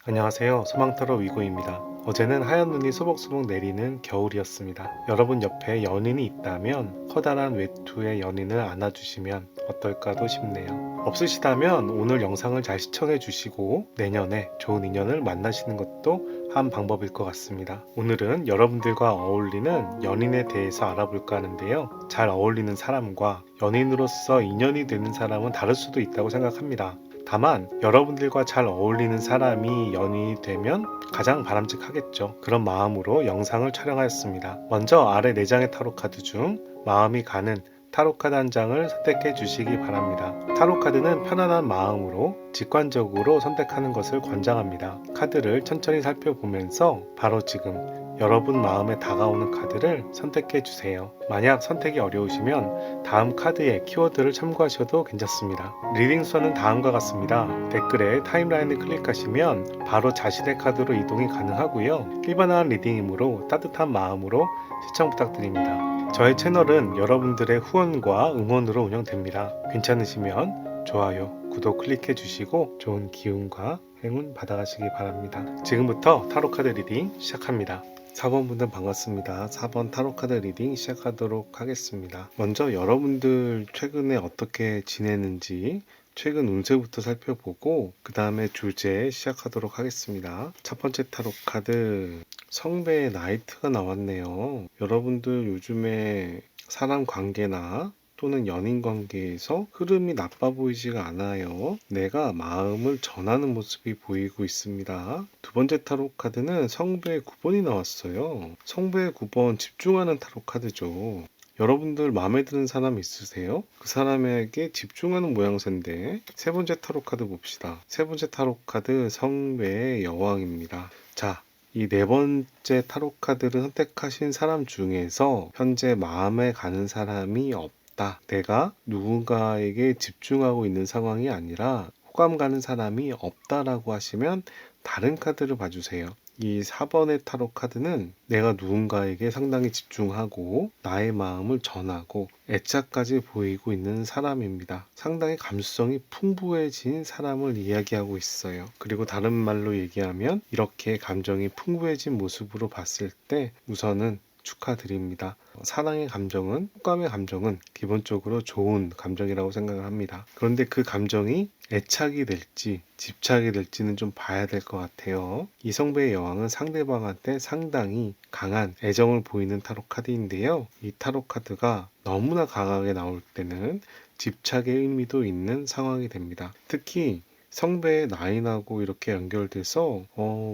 안녕하세요. 소망타로 위고입니다. 어제는 하얀 눈이 소복소복 내리는 겨울이었습니다. 여러분 옆에 연인이 있다면 커다란 외투의 연인을 안아주시면 어떨까도 싶네요. 없으시다면 오늘 영상을 잘 시청해 주시고 내년에 좋은 인연을 만나시는 것도 한 방법일 것 같습니다. 오늘은 여러분들과 어울리는 연인에 대해서 알아볼까 하는데요. 잘 어울리는 사람과 연인으로서 인연이 되는 사람은 다를 수도 있다고 생각합니다. 다만 여러분들과 잘 어울리는 사람이 연인이 되면 가장 바람직하겠죠. 그런 마음으로 영상을 촬영하였습니다. 먼저 아래 4장의 타로 카드 중 마음이 가는 타로 카드 한 장을 선택해 주시기 바랍니다. 타로 카드는 편안한 마음으로 직관적으로 선택하는 것을 권장합니다. 카드를 천천히 살펴보면서 바로 지금 여러분 마음에 다가오는 카드를 선택해 주세요. 만약 선택이 어려우시면 다음 카드의 키워드를 참고하셔도 괜찮습니다. 리딩 순서는 다음과 같습니다. 댓글에 타임라인을 클릭하시면 바로 자신의 카드로 이동이 가능하고요. 일반화한 리딩이므로 따뜻한 마음으로 시청 부탁드립니다. 저의 채널은 여러분들의 후원과 응원으로 운영됩니다. 괜찮으시면 좋아요, 구독 클릭해 주시고 좋은 기운과 행운 받아가시기 바랍니다. 지금부터 타로카드 리딩 시작합니다. 4번 분들 반갑습니다. 4번 타로카드 리딩 시작하도록 하겠습니다. 먼저 여러분들 최근에 어떻게 지내는지 최근 운세부터 살펴보고 그 다음에 주제 시작하도록 하겠습니다. 첫 번째 타로 카드 성배의 나이트가 나왔네요. 여러분들 요즘에 사람 관계나 또는 연인 관계에서 흐름이 나빠 보이지가 않아요. 내가 마음을 전하는 모습이 보이고 있습니다. 두 번째 타로 카드는 성배의 9번이 나왔어요. 성배의 9번 집중하는 타로 카드죠. 여러분들 마음에 드는 사람 있으세요? 그 사람에게 집중하는 모양새인데 세 번째 타로 카드 봅시다. 세 번째 타로 카드 성배의 여왕입니다. 자, 이 네 번째 타로 카드를 선택하신 사람 중에서 현재 마음에 가는 사람이 없다. 내가 누군가에게 집중하고 있는 상황이 아니라 호감 가는 사람이 없다라고 하시면 다른 카드를 봐주세요. 이 4번의 타로 카드는 내가 누군가에게 상당히 집중하고 나의 마음을 전하고 애착까지 보이고 있는 사람입니다. 상당히 감수성이 풍부해진 사람을 이야기하고 있어요. 그리고 다른 말로 얘기하면 이렇게 감정이 풍부해진 모습으로 봤을 때 우선은 축하드립니다. 사랑의 감정은, 호감의 감정은 기본적으로 좋은 감정이라고 생각을 합니다. 그런데 그 감정이 애착이 될지 집착이 될지는 좀 봐야 될 것 같아요. 이 성배의 여왕은 상대방한테 상당히 강한 애정을 보이는 타로 카드인데요. 이 타로 카드가 너무나 강하게 나올 때는 집착의 의미도 있는 상황이 됩니다. 특히 성배의 나인하고 이렇게 연결돼서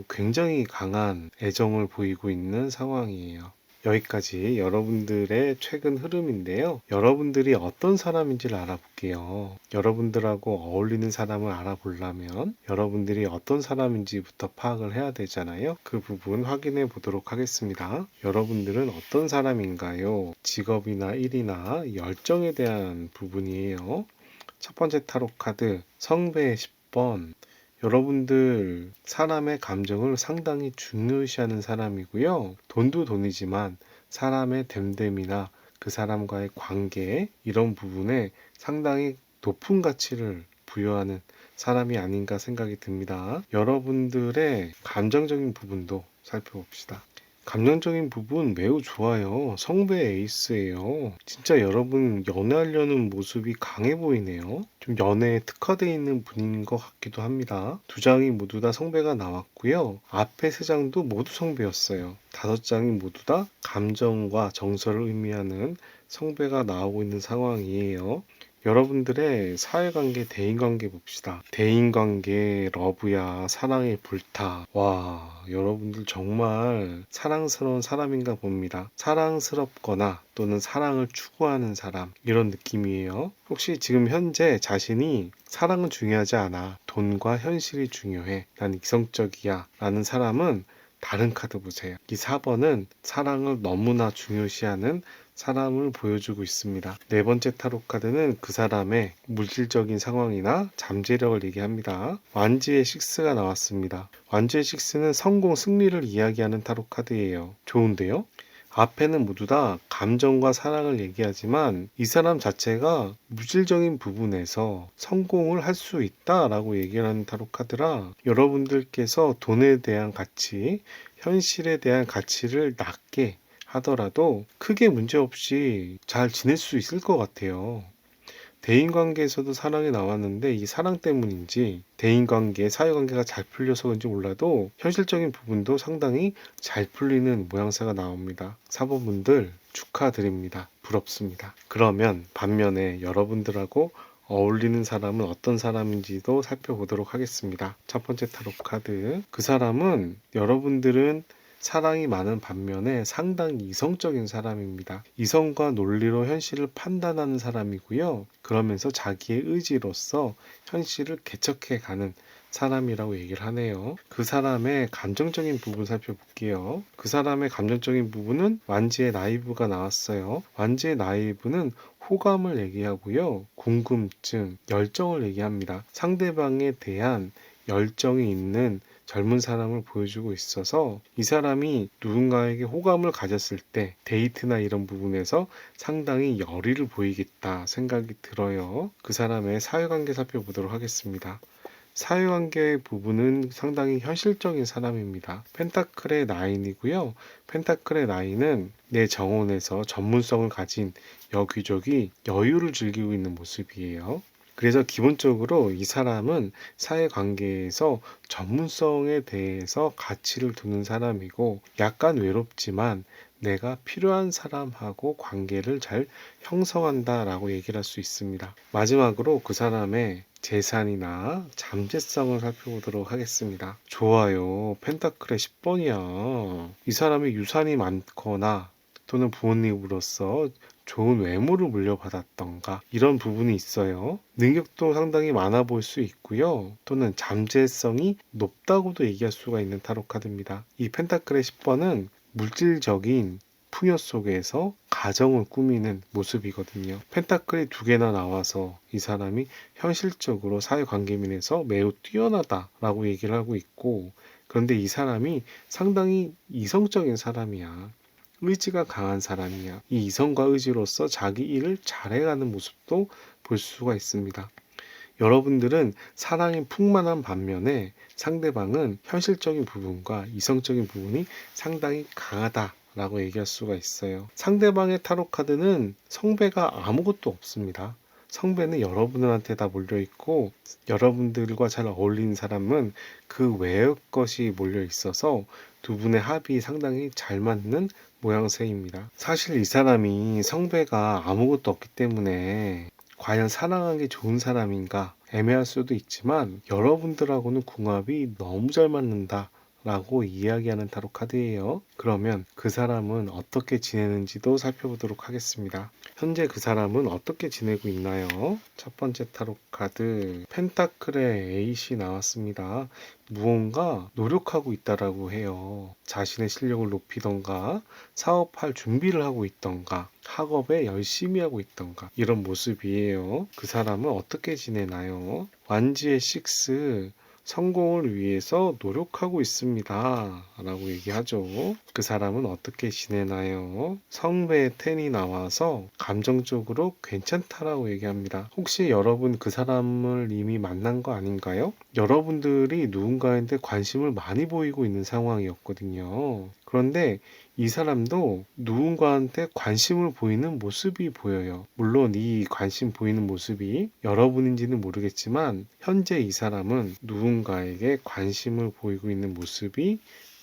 굉장히 강한 애정을 보이고 있는 상황이에요. 여기까지 여러분들의 최근 흐름인데요. 여러분들이 어떤 사람인지를 알아볼게요. 여러분들하고 어울리는 사람을 알아보려면 여러분들이 어떤 사람인지부터 파악을 해야 되잖아요. 그 부분 확인해 보도록 하겠습니다. 여러분들은 어떤 사람인가요? 직업이나 일이나 열정에 대한 부분이에요. 첫 번째 타로 카드 성배의 10번. 여러분들 사람의 감정을 상당히 중요시하는 사람이고요. 돈도 돈이지만 사람의 됨됨이나 그 사람과의 관계 이런 부분에 상당히 높은 가치를 부여하는 사람이 아닌가 생각이 듭니다. 여러분들의 감정적인 부분도 살펴봅시다. 감정적인 부분 매우 좋아요. 성배 에이스예요. 진짜 여러분 연애하려는 모습이 강해 보이네요. 좀 연애에 특화되어 있는 분인 것 같기도 합니다. 두 장이 모두 다 성배가 나왔고요. 앞에 세 장도 모두 성배였어요. 다섯 장이 모두 다 감정과 정서를 의미하는 성배가 나오고 있는 상황이에요. 여러분들의 사회관계, 대인관계 봅시다. 대인관계, 러브야, 사랑에 불타. 와, 여러분들 정말 사랑스러운 사람인가 봅니다. 사랑스럽거나 또는 사랑을 추구하는 사람, 이런 느낌이에요. 혹시 지금 현재 자신이 사랑은 중요하지 않아. 돈과 현실이 중요해. 난 이성적이야. 라는 사람은 다른 카드 보세요. 이 4번은 사랑을 너무나 중요시하는 사람을 보여주고 있습니다. 네 번째 타로 카드는 그 사람의 물질적인 상황이나 잠재력을 얘기합니다. 완지의 6가 나왔습니다. 완지의 6는 성공, 승리를 이야기하는 타로 카드예요. 좋은데요? 앞에는 모두 다 감정과 사랑을 얘기하지만 이 사람 자체가 물질적인 부분에서 성공을 할 수 있다라고 얘기를 하는 타로 카드라, 여러분들께서 돈에 대한 가치, 현실에 대한 가치를 낮게 하더라도 크게 문제없이 잘 지낼 수 있을 것 같아요. 대인관계에서도 사랑이 나왔는데 이 사랑 때문인지 대인관계, 사회관계가 잘 풀려서 그런지 몰라도 현실적인 부분도 상당히 잘 풀리는 모양새가 나옵니다. 사모분들 축하드립니다. 부럽습니다. 그러면 반면에 여러분들하고 어울리는 사람은 어떤 사람인지도 살펴보도록 하겠습니다. 첫 번째 타로 카드. 그 사람은 여러분들은 사랑이 많은 반면에 상당히 이성적인 사람입니다. 이성과 논리로 현실을 판단하는 사람이고요. 그러면서 자기의 의지로서 현실을 개척해 가는 사람이라고 얘기를 하네요. 그 사람의 감정적인 부분 살펴볼게요. 그 사람의 감정적인 부분은 완지의 나이브가 나왔어요. 완지의 나이브는 호감을 얘기하고요. 궁금증, 열정을 얘기합니다. 상대방에 대한 열정이 있는 젊은 사람을 보여주고 있어서 이 사람이 누군가에게 호감을 가졌을 때 데이트나 이런 부분에서 상당히 열의를 보이겠다 생각이 들어요. 그 사람의 사회관계 살펴보도록 하겠습니다. 사회관계 부분은 상당히 현실적인 사람입니다. 펜타클의 나인이고요. 펜타클의 나인은 내 정원에서 전문성을 가진 여귀족이 여유를 즐기고 있는 모습이에요. 그래서 기본적으로 이 사람은 사회관계에서 전문성에 대해서 가치를 두는 사람이고 약간 외롭지만 내가 필요한 사람하고 관계를 잘 형성한다라고 얘기를 할 수 있습니다. 마지막으로 그 사람의 재산이나 잠재성을 살펴보도록 하겠습니다. 좋아요. 펜타클의 10번이야. 이 사람이 유산이 많거나 또는 부모님으로서 좋은 외모를 물려받았던가 이런 부분이 있어요. 능력도 상당히 많아 보일 수 있고요. 또는 잠재성이 높다고도 얘기할 수가 있는 타로 카드입니다. 이 펜타클의 10번은 물질적인 풍요 속에서 가정을 꾸미는 모습이거든요. 펜타클이 두 개나 나와서 이 사람이 현실적으로 사회관계면에서 매우 뛰어나다라고 얘기를 하고 있고, 그런데 이 사람이 상당히 이성적인 사람이야. 의지가 강한 사람이야. 이 이성과 의지로서 자기 일을 잘해가는 모습도 볼 수가 있습니다. 여러분들은 사랑이 풍만한 반면에 상대방은 현실적인 부분과 이성적인 부분이 상당히 강하다라고 얘기할 수가 있어요. 상대방의 타로 카드는 성배가 아무것도 없습니다. 성배는 여러분들한테 다 몰려있고 여러분들과 잘 어울리는 사람은 그 외의 것이 몰려 있어서 두 분의 합이 상당히 잘 맞는 모양새입니다. 사실 이 사람이 성배가 아무것도 없기 때문에 과연 사랑하기 좋은 사람인가 애매할 수도 있지만 여러분들하고는 궁합이 너무 잘 맞는다 라고 이야기하는 타로 카드예요. 그러면 그 사람은 어떻게 지내는지도 살펴보도록 하겠습니다. 현재 그 사람은 어떻게 지내고 있나요? 첫 번째 타로 카드 펜타클의 8이 나왔습니다. 무언가 노력하고 있다라고 해요. 자신의 실력을 높이던가 사업할 준비를 하고 있던가 학업에 열심히 하고 있던가 이런 모습이에요. 그 사람은 어떻게 지내나요? 완지의 6 성공을 위해서 노력하고 있습니다 라고 얘기하죠. 그 사람은 어떻게 지내나요? 성배의 10이 나와서 감정적으로 괜찮다라고 얘기합니다. 혹시 여러분 그 사람을 이미 만난 거 아닌가요? 여러분들이 누군가한테 관심을 많이 보이고 있는 상황이었거든요. 그런데 이 사람도 누군가한테 관심을 보이는 모습이 보여요. 물론 이 관심 보이는 모습이 여러분인지는 모르겠지만 현재 이 사람은 누군가에게 관심을 보이고 있는 모습이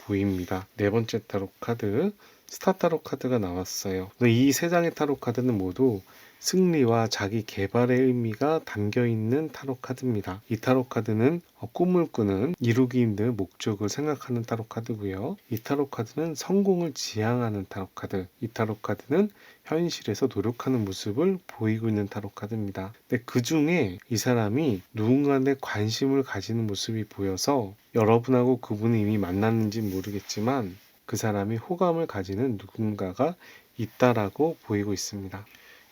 보입니다. 네 번째 타로 카드 스타 타로 카드가 나왔어요. 이 세 장의 타로 카드는 모두 승리와 자기 개발의 의미가 담겨 있는 타로 카드입니다. 이 타로 카드는 꿈을 꾸는 이루기 힘든 목적을 생각하는 타로 카드고요. 이 타로 카드는 성공을 지향하는 타로 카드. 이 타로 카드는 현실에서 노력하는 모습을 보이고 있는 타로 카드입니다. 근데 그 중에 이 사람이 누군가에 관심을 가지는 모습이 보여서 여러분하고 그분이 이미 만났는지 모르겠지만 그 사람이 호감을 가지는 누군가가 있다라고 보이고 있습니다.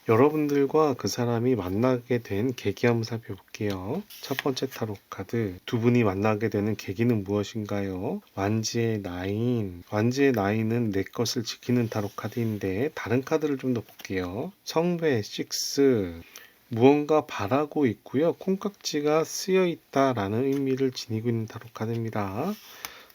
여러분들과 그 사람이 만나게 된 계기 한번 살펴볼게요. 첫 번째 타로 카드, 두 분이 만나게 되는 계기는 무엇인가요? 완지의 나인. 완지의 나인은 내 것을 지키는 타로 카드인데 다른 카드를 좀 더 볼게요. 성배 6. 무언가 바라고 있고요. 콩깍지가 쓰여 있다라는 의미를 지니고 있는 타로 카드입니다.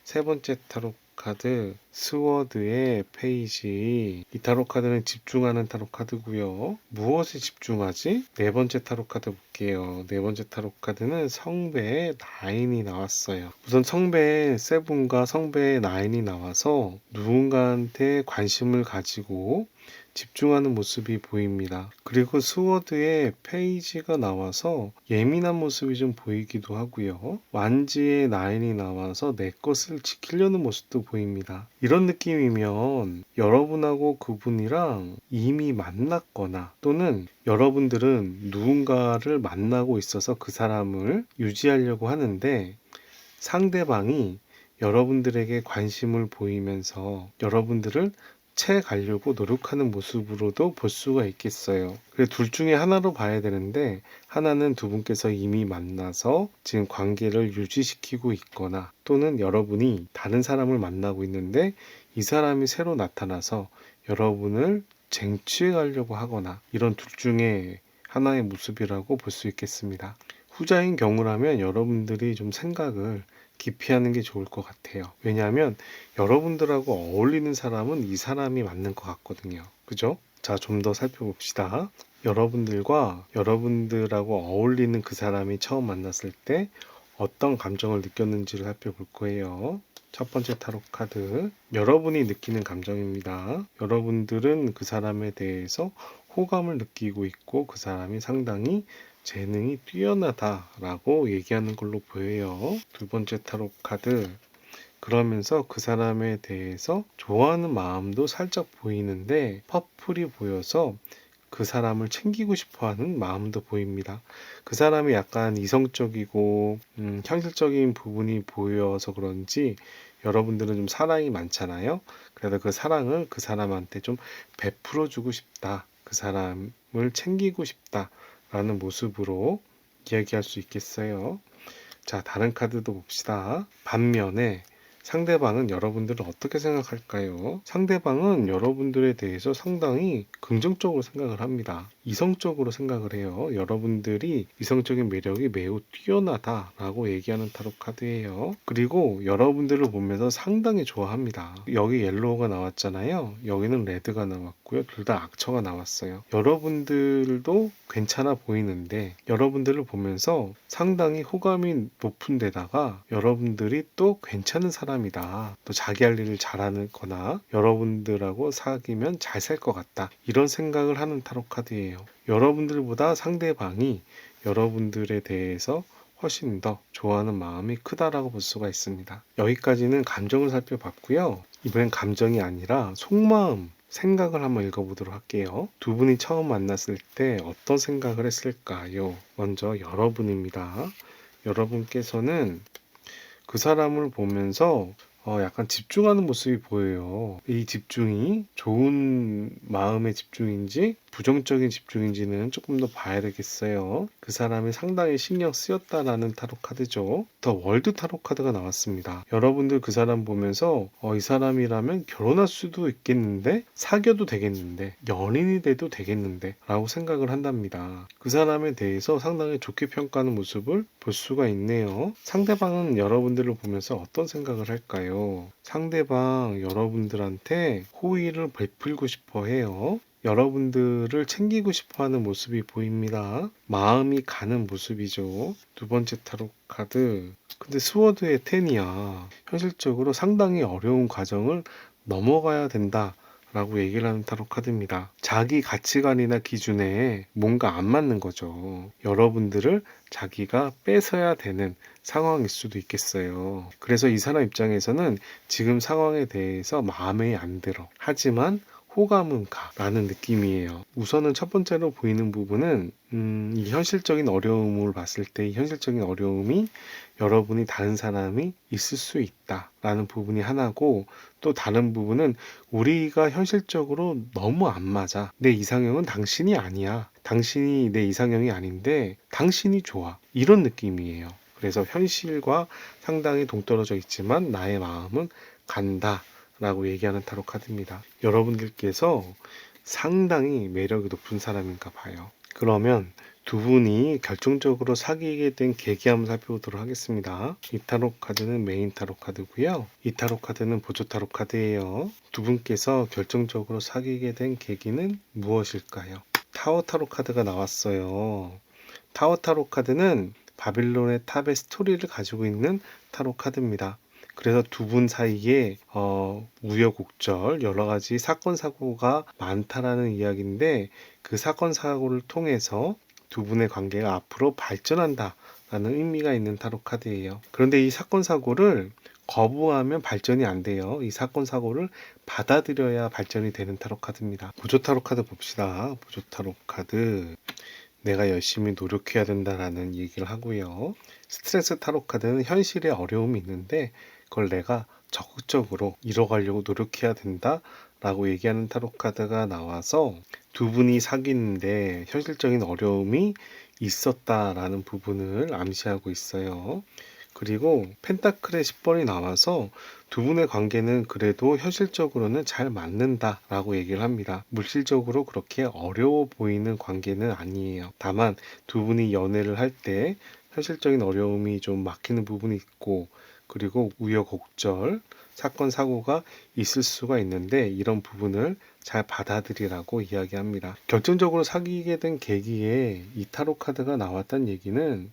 세 번째 타로 카드, 스워드의 페이지. 이 타로 카드는 집중하는 타로 카드고요. 무엇에 집중하지? 네 번째 타로 카드 볼게요. 네 번째 타로 카드는 성배의 나인이 나왔어요. 우선 성배의 세븐과 성배의 나인이 나와서 누군가한테 관심을 가지고 집중하는 모습이 보입니다. 그리고 스워드의 페이지가 나와서 예민한 모습이 좀 보이기도 하고요. 완지의 나인이 나와서 내 것을 지키려는 모습도 보입니다. 이런 느낌이면 여러분하고 그분이랑 이미 만났거나 또는 여러분들은 누군가를 만나고 있어서 그 사람을 유지하려고 하는데 상대방이 여러분들에게 관심을 보이면서 여러분들을 채 가려고 노력하는 모습으로도 볼 수가 있겠어요. 그래서 둘 중에 하나로 봐야 되는데 하나는 두 분께서 이미 만나서 지금 관계를 유지시키고 있거나 또는 여러분이 다른 사람을 만나고 있는데 이 사람이 새로 나타나서 여러분을 쟁취해 가려고 하거나 이런 둘 중에 하나의 모습이라고 볼 수 있겠습니다. 후자인 경우라면 여러분들이 좀 생각을 깊이 하는 게 좋을 것 같아요. 왜냐하면 여러분들하고 어울리는 사람은 이 사람이 맞는 것 같거든요. 그죠? 자, 좀 더 살펴봅시다. 여러분들하고 어울리는 그 사람이 처음 만났을 때 어떤 감정을 느꼈는지를 살펴볼 거예요. 첫 번째 타로 카드, 여러분이 느끼는 감정입니다. 여러분들은 그 사람에 대해서 호감을 느끼고 있고 그 사람이 상당히 재능이 뛰어나다라고 얘기하는 걸로 보여요. 두 번째 타로 카드, 그러면서 그 사람에 대해서 좋아하는 마음도 살짝 보이는데 퍼플이 보여서 그 사람을 챙기고 싶어하는 마음도 보입니다. 그 사람이 약간 이성적이고 현실적인 부분이 보여서 그런지 여러분들은 좀 사랑이 많잖아요. 그래서 그 사랑을 그 사람한테 좀 베풀어 주고 싶다. 그 사람을 챙기고 싶다. 라는 모습으로 이야기할 수 있겠어요. 자, 다른 카드도 봅시다. 반면에 상대방은 여러분들을 어떻게 생각할까요? 상대방은 여러분들에 대해서 상당히 긍정적으로 생각을 합니다. 이성적으로 생각을 해요. 여러분들이 이성적인 매력이 매우 뛰어나다라고 얘기하는 타로 카드예요. 그리고 여러분들을 보면서 상당히 좋아합니다. 여기 옐로우가 나왔잖아요. 여기는 레드가 나왔고요. 둘 다 악처가 나왔어요. 여러분들도 괜찮아 보이는데 여러분들을 보면서 상당히 호감이 높은 데다가 여러분들이 또 괜찮은 사람이다. 또 자기 할 일을 잘하는 거나 여러분들하고 사귀면 잘 살 것 같다. 이런 생각을 하는 타로 카드예요. 여러분들보다 상대방이 여러분들에 대해서 훨씬 더 좋아하는 마음이 크다라고 볼 수가 있습니다. 여기까지는 감정을 살펴봤고요. 이번엔 감정이 아니라 속마음, 생각을 한번 읽어보도록 할게요. 두 분이 처음 만났을 때 어떤 생각을 했을까요? 먼저 여러분입니다. 여러분께서는 그 사람을 보면서 약간 집중하는 모습이 보여요. 이 집중이 좋은 마음의 집중인지 부정적인 집중인지는 조금 더 봐야 되겠어요. 그 사람이 상당히 신경 쓰였다라는 타로 카드죠. 더 월드 타로 카드가 나왔습니다. 여러분들 그 사람 보면서 이 사람이라면 결혼할 수도 있겠는데 사귀어도 되겠는데 연인이 돼도 되겠는데 라고 생각을 한답니다. 그 사람에 대해서 상당히 좋게 평가하는 모습을 볼 수가 있네요. 상대방은 여러분들을 보면서 어떤 생각을 할까요? 상대방 여러분들한테 호의를 베풀고 싶어 해요. 여러분들을 챙기고 싶어 하는 모습이 보입니다. 마음이 가는 모습이죠. 두 번째 타로 카드. 근데 스워드의 10이야. 현실적으로 상당히 어려운 과정을 넘어가야 된다. 라고 얘기를 하는 타로 카드입니다. 자기 가치관이나 기준에 뭔가 안 맞는 거죠. 여러분들을 자기가 뺏어야 되는 상황일 수도 있겠어요. 그래서 이 사람 입장에서는 지금 상황에 대해서 마음에 안 들어. 하지만 호감은 가라는 느낌이에요. 우선은 첫 번째로 보이는 부분은 이 현실적인 어려움을 봤을 때 이 현실적인 어려움이 여러분이 다른 사람이 있을 수 있다라는 부분이 하나고, 또 다른 부분은 우리가 현실적으로 너무 안 맞아. 내 이상형은 당신이 아니야. 당신이 내 이상형이 아닌데 당신이 좋아. 이런 느낌이에요. 그래서 현실과 상당히 동떨어져 있지만 나의 마음은 간다 라고 얘기하는 타로 카드입니다. 여러분들께서 상당히 매력이 높은 사람인가 봐요. 그러면 두 분이 결정적으로 사귀게 된 계기 한번 살펴보도록 하겠습니다. 이 타로 카드는 메인 타로 카드고요. 이 타로 카드는 보조 타로 카드예요. 두 분께서 결정적으로 사귀게 된 계기는 무엇일까요? 타워 타로 카드가 나왔어요. 타워 타로 카드는 바빌론의 탑의 스토리를 가지고 있는 타로 카드입니다. 그래서 두 분 사이에 우여곡절 여러 가지 사건 사고가 많다라는 이야기인데, 그 사건 사고를 통해서 두 분의 관계가 앞으로 발전한다라는 의미가 있는 타로 카드예요. 그런데 이 사건 사고를 거부하면 발전이 안 돼요. 이 사건 사고를 받아들여야 발전이 되는 타로 카드입니다. 보조 타로 카드 봅시다. 보조 타로 카드, 내가 열심히 노력해야 된다라는 얘기를 하고요. 스트레스 타로 카드는 현실에 어려움이 있는데 그걸 내가 적극적으로 이뤄가려고 노력해야 된다라고 얘기하는 타로 카드가 나와서 두 분이 사귀는데 현실적인 어려움이 있었다라는 부분을 암시하고 있어요. 그리고 펜타클의 10번이 나와서 두 분의 관계는 그래도 현실적으로는 잘 맞는다라고 얘기를 합니다. 물질적으로 그렇게 어려워 보이는 관계는 아니에요. 다만 두 분이 연애를 할 때 현실적인 어려움이 좀 막히는 부분이 있고, 그리고 우여곡절 사건 사고가 있을 수가 있는데 이런 부분을 잘 받아들이라고 이야기합니다. 결정적으로 사귀게 된 계기에 이 타로 카드가 나왔다는 얘기는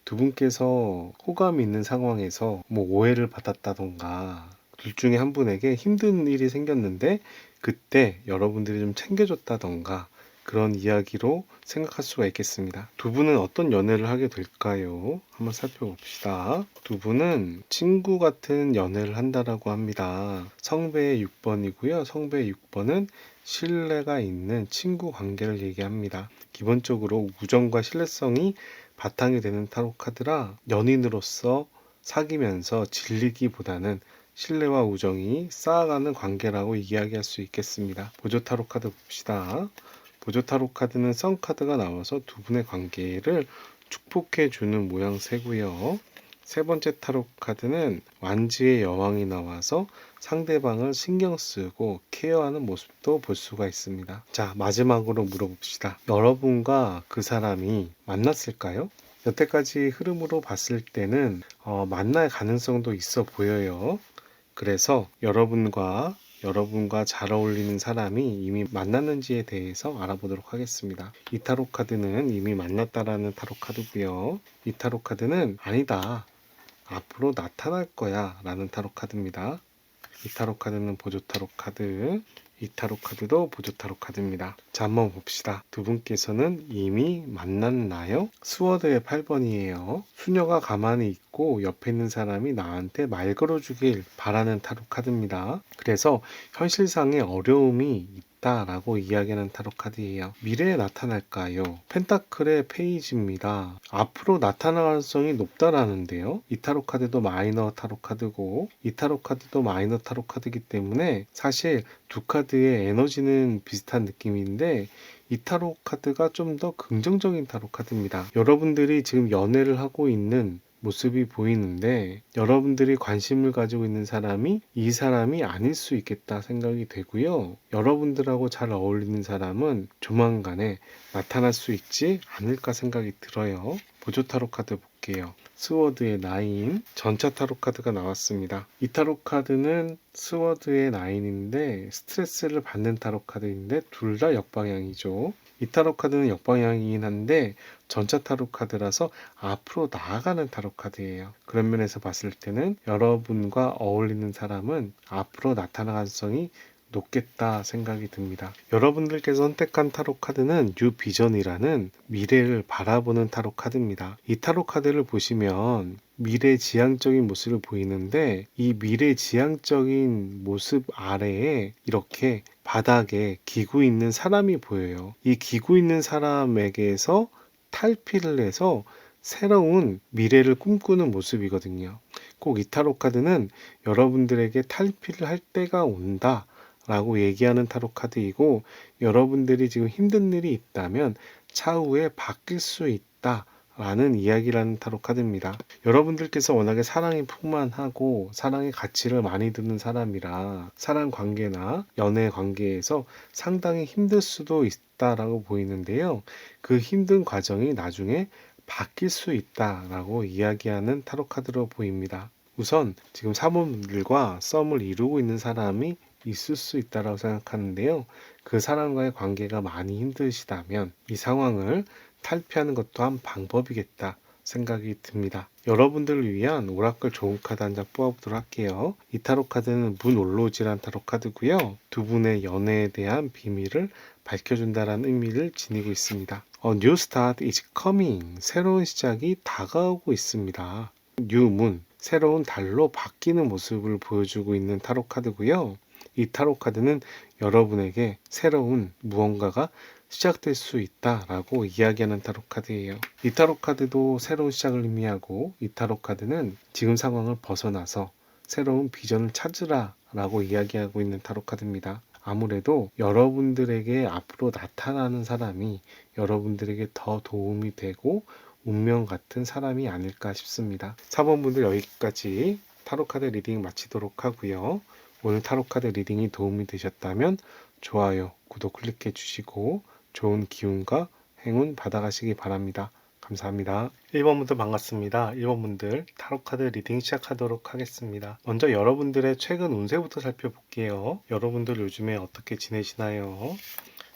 두 분께서 호감이 있는 상황에서 뭐 오해를 받았다던가 둘 중에 한 분에게 힘든 일이 생겼는데 그때 여러분들이 좀 챙겨줬다던가 그런 이야기로 생각할 수가 있겠습니다. 두 분은 어떤 연애를 하게 될까요? 한번 살펴봅시다. 두 분은 친구 같은 연애를 한다라고 합니다. 성배의 6번이고요. 성배의 6번은 신뢰가 있는 친구 관계를 얘기합니다. 기본적으로 우정과 신뢰성이 바탕이 되는 타로 카드라 연인으로서 사귀면서 질리기보다는 신뢰와 우정이 쌓아가는 관계라고 이야기할 수 있겠습니다. 보조 타로 카드 봅시다. 보조 타로 카드는 선 카드가 나와서 두 분의 관계를 축복해 주는 모양새고요. 세 번째 타로 카드는 완지의 여왕이 나와서 상대방을 신경 쓰고 케어하는 모습도 볼 수가 있습니다. 자, 마지막으로 물어봅시다. 여러분과 그 사람이 만났을까요? 여태까지 흐름으로 봤을 때는 만날 가능성도 있어 보여요. 그래서 여러분과 잘 어울리는 사람이 이미 만났는지에 대해서 알아보도록 하겠습니다. 이 타로 카드는 이미 만났다라는 타로 카드고요. 이 타로 카드는 아니다, 앞으로 나타날 거야 라는 타로 카드입니다. 이 타로 카드는 보조 타로 카드, 이 타로 카드도 보조 타로 카드입니다. 자, 한번 봅시다. 두 분께서는 이미 만났나요? 스워드의 8번이에요. 수녀가 가만히 있고 옆에 있는 사람이 나한테 말 걸어주길 바라는 타로 카드입니다. 그래서 현실상의 어려움이 라고 이야기하는 타로 카드예요. 미래에 나타날까요? 펜타클의 페이지입니다. 앞으로 나타날 가능성이 높다라는데요. 이 타로 카드도 마이너 타로 카드고 이 타로 카드도 마이너 타로 카드이기 때문에 사실 두 카드의 에너지는 비슷한 느낌인데 이 타로 카드가 좀 더 긍정적인 타로 카드입니다. 여러분들이 지금 연애를 하고 있는 모습이 보이는데 여러분들이 관심을 가지고 있는 사람이 이 사람이 아닐 수 있겠다 생각이 되고요. 여러분들하고 잘 어울리는 사람은 조만간에 나타날 수 있지 않을까 생각이 들어요. 보조 타로 카드 볼게요. 스워드의 9, 전차 타로 카드가 나왔습니다. 이 타로 카드는 스워드의 9인데 스트레스를 받는 타로 카드인데 둘 다 역방향이죠. 이 타로 카드는 역방향이긴 한데 전차 타로 카드라서 앞으로 나아가는 타로 카드예요. 그런 면에서 봤을 때는 여러분과 어울리는 사람은 앞으로 나타날 가능성이 높겠다 생각이 듭니다. 여러분들께서 선택한 타로 카드는 뉴비전이라는 미래를 바라보는 타로 카드입니다. 이 타로 카드를 보시면 미래지향적인 모습을 보이는데, 이 미래지향적인 모습 아래에 이렇게 바닥에 기고 있는 사람이 보여요. 이 기고 있는 사람에게서 탈피를 해서 새로운 미래를 꿈꾸는 모습이거든요. 꼭 이 타로 카드는 여러분들에게 탈피를 할 때가 온다 라고 얘기하는 타로 카드이고, 여러분들이 지금 힘든 일이 있다면 차후에 바뀔 수 있다 라는 이야기라는 타로 카드입니다. 여러분들께서 워낙에 사랑이 풍만하고 사랑의 가치를 많이 듣는 사람이라 사랑 관계나 연애 관계에서 상당히 힘들 수도 있다라고 보이는데요. 그 힘든 과정이 나중에 바뀔 수 있다라고 이야기하는 타로 카드로 보입니다. 우선 지금 사모님들과 썸을 이루고 있는 사람이 있을 수 있다고 생각하는데요. 그 사람과의 관계가 많이 힘드시다면 이 상황을 탈피하는 것도 한 방법이겠다 생각이 듭니다. 여러분들을 위한 오라클 좋은 카드 한 장 뽑아보도록 할게요. 이 타로 카드는 문올로지란 타로 카드고요. 두 분의 연애에 대한 비밀을 밝혀준다는 의미를 지니고 있습니다. A new start is coming. 새로운 시작이 다가오고 있습니다. New moon. 새로운 달로 바뀌는 모습을 보여주고 있는 타로 카드고요. 이 타로 카드는 여러분에게 새로운 무언가가 시작될 수 있다라고 이야기하는 타로 카드예요. 이 타로 카드도 새로운 시작을 의미하고, 이 타로 카드는 지금 상황을 벗어나서 새로운 비전을 찾으라라고 이야기하고 있는 타로 카드입니다. 아무래도 여러분들에게 앞으로 나타나는 사람이 여러분들에게 더 도움이 되고 운명 같은 사람이 아닐까 싶습니다. 4번분들 여기까지 타로카드 리딩 마치도록 하고요. 오늘 타로카드 리딩이 도움이 되셨다면 좋아요, 구독 클릭해 주시고 좋은 기운과 행운 받아가시기 바랍니다. 감사합니다. 1번분들 반갑습니다. 1번분들 타로카드 리딩 시작하도록 하겠습니다. 먼저 여러분들의 최근 운세부터 살펴볼게요. 여러분들 요즘에 어떻게 지내시나요?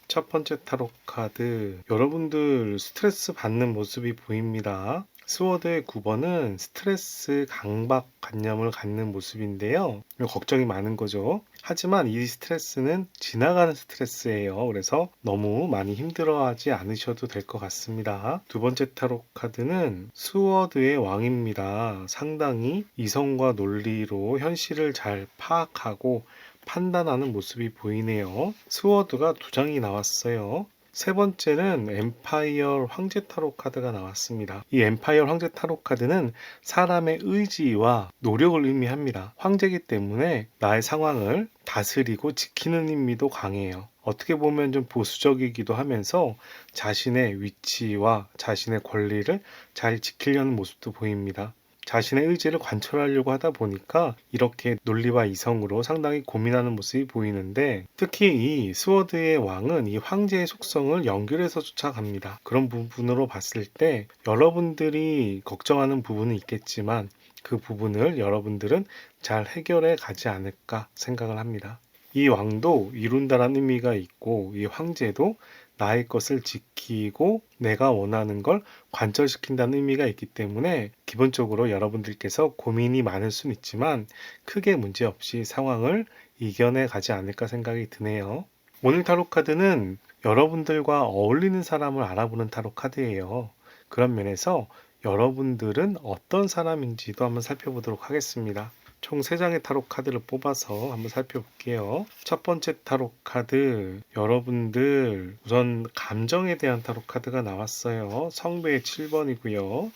첫 번째 타로 카드, 여러분들 스트레스 받는 모습이 보입니다. 스워드의 9번은 스트레스 강박관념을 갖는 모습인데요. 걱정이 많은 거죠. 하지만 이 스트레스는 지나가는 스트레스예요. 그래서 너무 많이 힘들어하지 않으셔도 될 것 같습니다. 두 번째 타로 카드는 스워드의 왕입니다. 상당히 이성과 논리로 현실을 잘 파악하고 판단하는 모습이 보이네요. 스워드가 두 장이 나왔어요. 세 번째는 엠파이어 황제 타로 카드가 나왔습니다. 이 엠파이어 황제 타로 카드는 사람의 의지와 노력을 의미합니다. 황제이기 때문에 나의 상황을 다스리고 지키는 의미도 강해요. 어떻게 보면 좀 보수적이기도 하면서 자신의 위치와 자신의 권리를 잘 지키려는 모습도 보입니다. 자신의 의지를 관철하려고 하다 보니까 이렇게 논리와 이성으로 상당히 고민하는 모습이 보이는데, 특히 이 스워드의 왕은 이 황제의 속성을 연결해서 쫓아갑니다. 그런 부분으로 봤을 때 여러분들이 걱정하는 부분은 있겠지만 그 부분을 여러분들은 잘 해결해 가지 않을까 생각을 합니다. 이 왕도 이룬다라는 의미가 있고, 이 황제도 나의 것을 지키고 내가 원하는 걸 관철시킨다는 의미가 있기 때문에 기본적으로 여러분들께서 고민이 많을 수는 있지만 크게 문제없이 상황을 이겨내 가지 않을까 생각이 드네요. 오늘 타로 카드는 여러분들과 어울리는 사람을 알아보는 타로 카드예요. 그런 면에서 여러분들은 어떤 사람인지도 한번 살펴보도록 하겠습니다. 총 3장의 타로 카드를 뽑아서 한번 살펴볼게요. 첫 번째 타로 카드, 여러분들 우선 감정에 대한 타로 카드가 나왔어요. 성배의 7번이고요.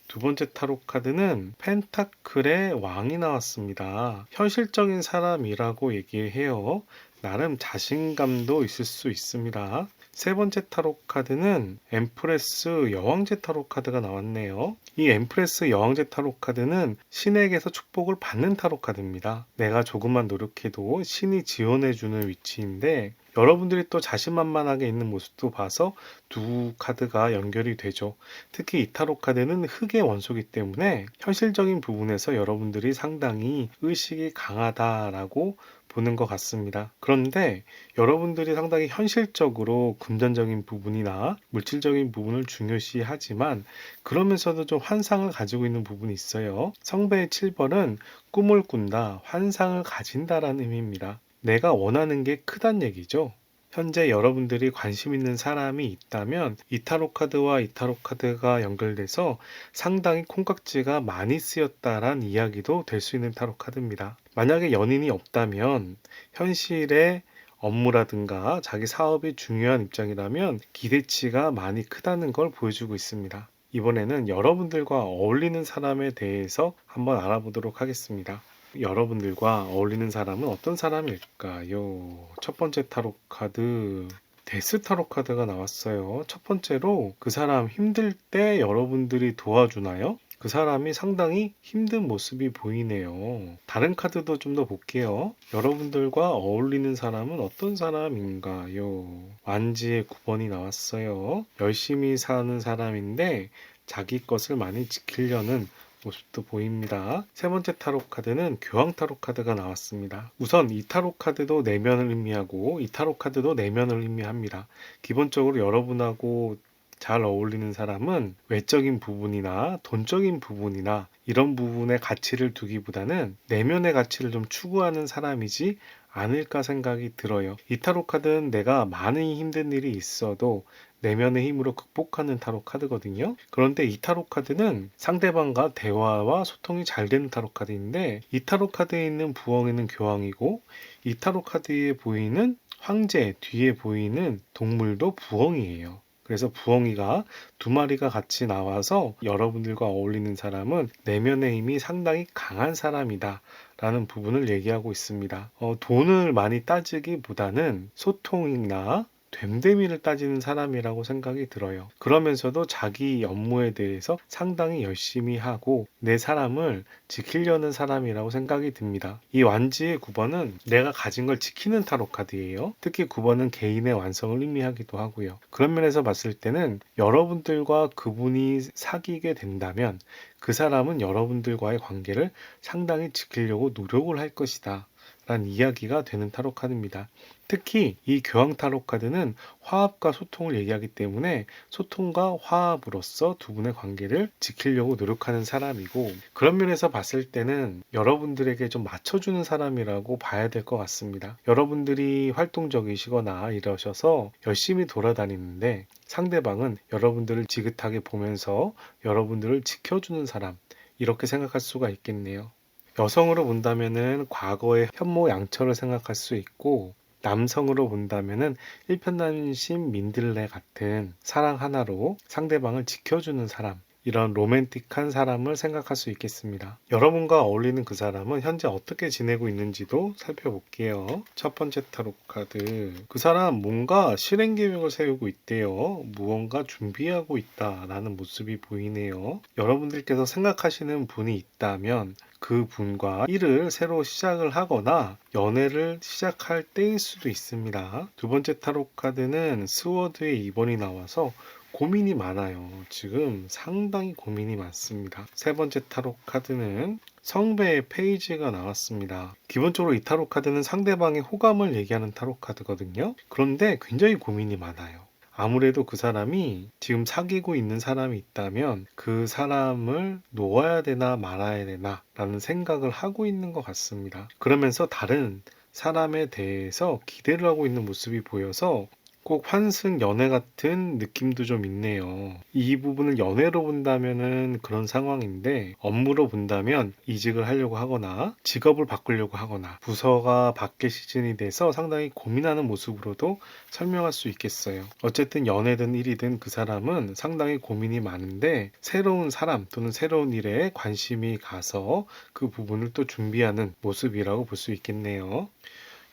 두 번째 타로 카드는 펜타클의 왕이 나왔습니다. 현실적인 사람이라고 얘기해요. 나름 자신감도 있을 수 있습니다. 세 번째 타로 카드는 엠프레스 여왕제 타로 카드가 나왔네요. 이 엠프레스 여왕제 타로 카드는 신에게서 축복을 받는 타로 카드입니다. 내가 조금만 노력해도 신이 지원해주는 위치인데, 여러분들이 또 자신만만하게 있는 모습도 봐서 두 카드가 연결이 되죠. 특히 이 타로 카드는 흑의 원소이기 때문에 현실적인 부분에서 여러분들이 상당히 의식이 강하다라고 보는 것 같습니다. 그런데 여러분들이 상당히 현실적으로 금전적인 부분이나 물질적인 부분을 중요시하지만 그러면서도 좀 환상을 가지고 있는 부분이 있어요. 성배의 7번은 꿈을 꾼다, 환상을 가진다라는 의미입니다. 내가 원하는 게 크단 얘기죠. 현재 여러분들이 관심 있는 사람이 있다면 이 타로 카드와 이 타로 카드가 연결돼서 상당히 콩깍지가 많이 쓰였다란 이야기도 될 수 있는 타로 카드입니다. 만약에 연인이 없다면 현실의 업무라든가 자기 사업이 중요한 입장이라면 기대치가 많이 크다는 걸 보여주고 있습니다. 이번에는 여러분들과 어울리는 사람에 대해서 한번 알아보도록 하겠습니다. 여러분들과 어울리는 사람은 어떤 사람일까요? 첫 번째 타로 카드, 데스 타로 카드가 나왔어요. 첫 번째로 그 사람 힘들 때 여러분들이 도와주나요? 그 사람이 상당히 힘든 모습이 보이네요. 다른 카드도 좀 더 볼게요. 여러분들과 어울리는 사람은 어떤 사람인가요? 완지의 9번이 나왔어요. 열심히 사는 사람인데 자기 것을 많이 지키려는 모습도 보입니다. 세 번째 타로 카드는 교황 타로 카드가 나왔습니다. 우선 이 타로 카드도 내면을 의미하고 이 타로 카드도 내면을 의미합니다. 기본적으로 여러분하고 잘 어울리는 사람은 외적인 부분이나 돈적인 부분이나 이런 부분에 가치를 두기보다는 내면의 가치를 좀 추구하는 사람이지 않을까 생각이 들어요. 이 타로 카드는 내가 많은 힘든 일이 있어도 내면의 힘으로 극복하는 타로 카드거든요. 그런데 이 타로 카드는 상대방과 대화와 소통이 잘 되는 타로 카드인데 이 타로 카드에 있는 부엉이는 교황이고 이 타로 카드에 보이는 황제 뒤에 보이는 동물도 부엉이에요. 그래서 부엉이가 두 마리가 같이 나와서 여러분들과 어울리는 사람은 내면의 힘이 상당히 강한 사람이다 라는 부분을 얘기하고 있습니다. 돈을 많이 따지기보다는 소통이나 됨됨이를 따지는 사람이라고 생각이 들어요. 그러면서도 자기 업무에 대해서 상당히 열심히 하고 내 사람을 지키려는 사람이라고 생각이 듭니다. 이 완지의 9번은 내가 가진 걸 지키는 타로 카드예요. 특히 9번은 개인의 완성을 의미하기도 하고요. 그런 면에서 봤을 때는 여러분들과 그분이 사귀게 된다면 그 사람은 여러분들과의 관계를 상당히 지키려고 노력을 할 것이다 라는 이야기가 되는 타로 카드입니다. 특히 이 교황 타로 카드는 화합과 소통을 얘기하기 때문에 소통과 화합으로서 두 분의 관계를 지키려고 노력하는 사람이고 그런 면에서 봤을 때는 여러분들에게 좀 맞춰주는 사람이라고 봐야 될 것 같습니다. 여러분들이 활동적이시거나 이러셔서 열심히 돌아다니는데 상대방은 여러분들을 지긋하게 보면서 여러분들을 지켜주는 사람 이렇게 생각할 수가 있겠네요. 여성으로 본다면은 과거의 현모양처를 생각할 수 있고 남성으로 본다면은 일편단심 민들레 같은 사랑 하나로 상대방을 지켜주는 사람 이런 로맨틱한 사람을 생각할 수 있겠습니다. 여러분과 어울리는 그 사람은 현재 어떻게 지내고 있는지도 살펴볼게요. 첫 번째 타로 카드. 그 사람 뭔가 실행 계획을 세우고 있대요. 무언가 준비하고 있다라는 모습이 보이네요. 여러분들께서 생각하시는 분이 있다면 그 분과 일을 새로 시작을 하거나 연애를 시작할 때일 수도 있습니다. 두 번째 타로 카드는 스워드의 2번이 나와서 고민이 많아요. 지금 상당히 고민이 많습니다. 세 번째 타로 카드는 성배의 페이지가 나왔습니다. 기본적으로 이 타로 카드는 상대방의 호감을 얘기하는 타로 카드거든요. 그런데 굉장히 고민이 많아요. 아무래도 그 사람이 지금 사귀고 있는 사람이 있다면 그 사람을 놓아야 되나 말아야 되나 라는 생각을 하고 있는 것 같습니다. 그러면서 다른 사람에 대해서 기대를 하고 있는 모습이 보여서 꼭 환승 연애 같은 느낌도 좀 있네요. 이 부분을 연애로 본다면은 그런 상황인데 업무로 본다면 이직을 하려고 하거나 직업을 바꾸려고 하거나 부서가 바뀔 시즌이 돼서 상당히 고민하는 모습으로도 설명할 수 있겠어요. 어쨌든 연애든 일이든 그 사람은 상당히 고민이 많은데 새로운 사람 또는 새로운 일에 관심이 가서 그 부분을 또 준비하는 모습이라고 볼 수 있겠네요.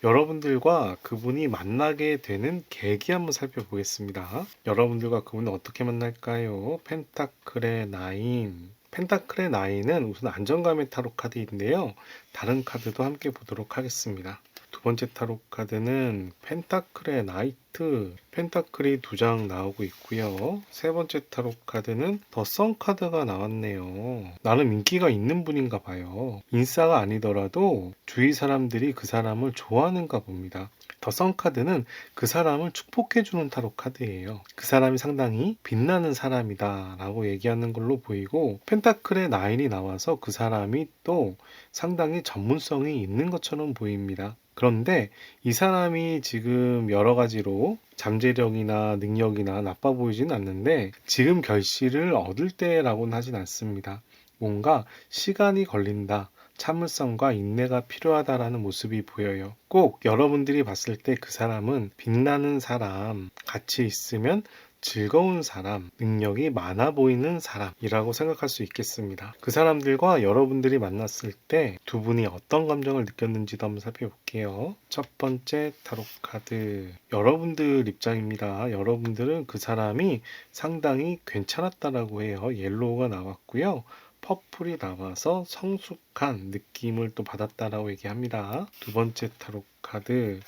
여러분들과 그분이 만나게 되는 계기 한번 살펴보겠습니다. 여러분들과 그분은 어떻게 만날까요? 펜타클의 9. 펜타클의 9은 우선 안정감의 타로 카드인데요. 다른 카드도 함께 보도록 하겠습니다. 두 번째 타로 카드는 펜타클의 나이트, 펜타클이 2장 나오고 있고요. 세 번째 타로 카드는 더 선 카드가 나왔네요. 나름 인기가 있는 분인가 봐요. 인싸가 아니더라도 주위 사람들이 그 사람을 좋아하는가 봅니다. 더 선 카드는 그 사람을 축복해주는 타로 카드예요. 그 사람이 상당히 빛나는 사람이다 라고 얘기하는 걸로 보이고 펜타클의 9이 나와서 그 사람이 또 상당히 전문성이 있는 것처럼 보입니다. 그런데 이 사람이 지금 여러 가지로 잠재력이나 능력이나 나빠 보이진 않는데 지금 결실을 얻을 때라고는 하진 않습니다. 뭔가 시간이 걸린다. 참을성과 인내가 필요하다라는 모습이 보여요. 꼭 여러분들이 봤을 때 그 사람은 빛나는 사람, 같이 있으면 즐거운 사람, 능력이 많아 보이는 사람이라고 생각할 수 있겠습니다. 그 사람들과 여러분들이 만났을 때 두 분이 어떤 감정을 느꼈는지도 한번 살펴볼게요. 첫 번째 타로 카드. 여러분들 입장입니다. 여러분들은 그 사람이 상당히 괜찮았다라고 해요. 옐로우가 나왔고요. 퍼플이 나와서 성숙한 느낌을 또 받았다라고 얘기합니다. 두 번째 타로 카드.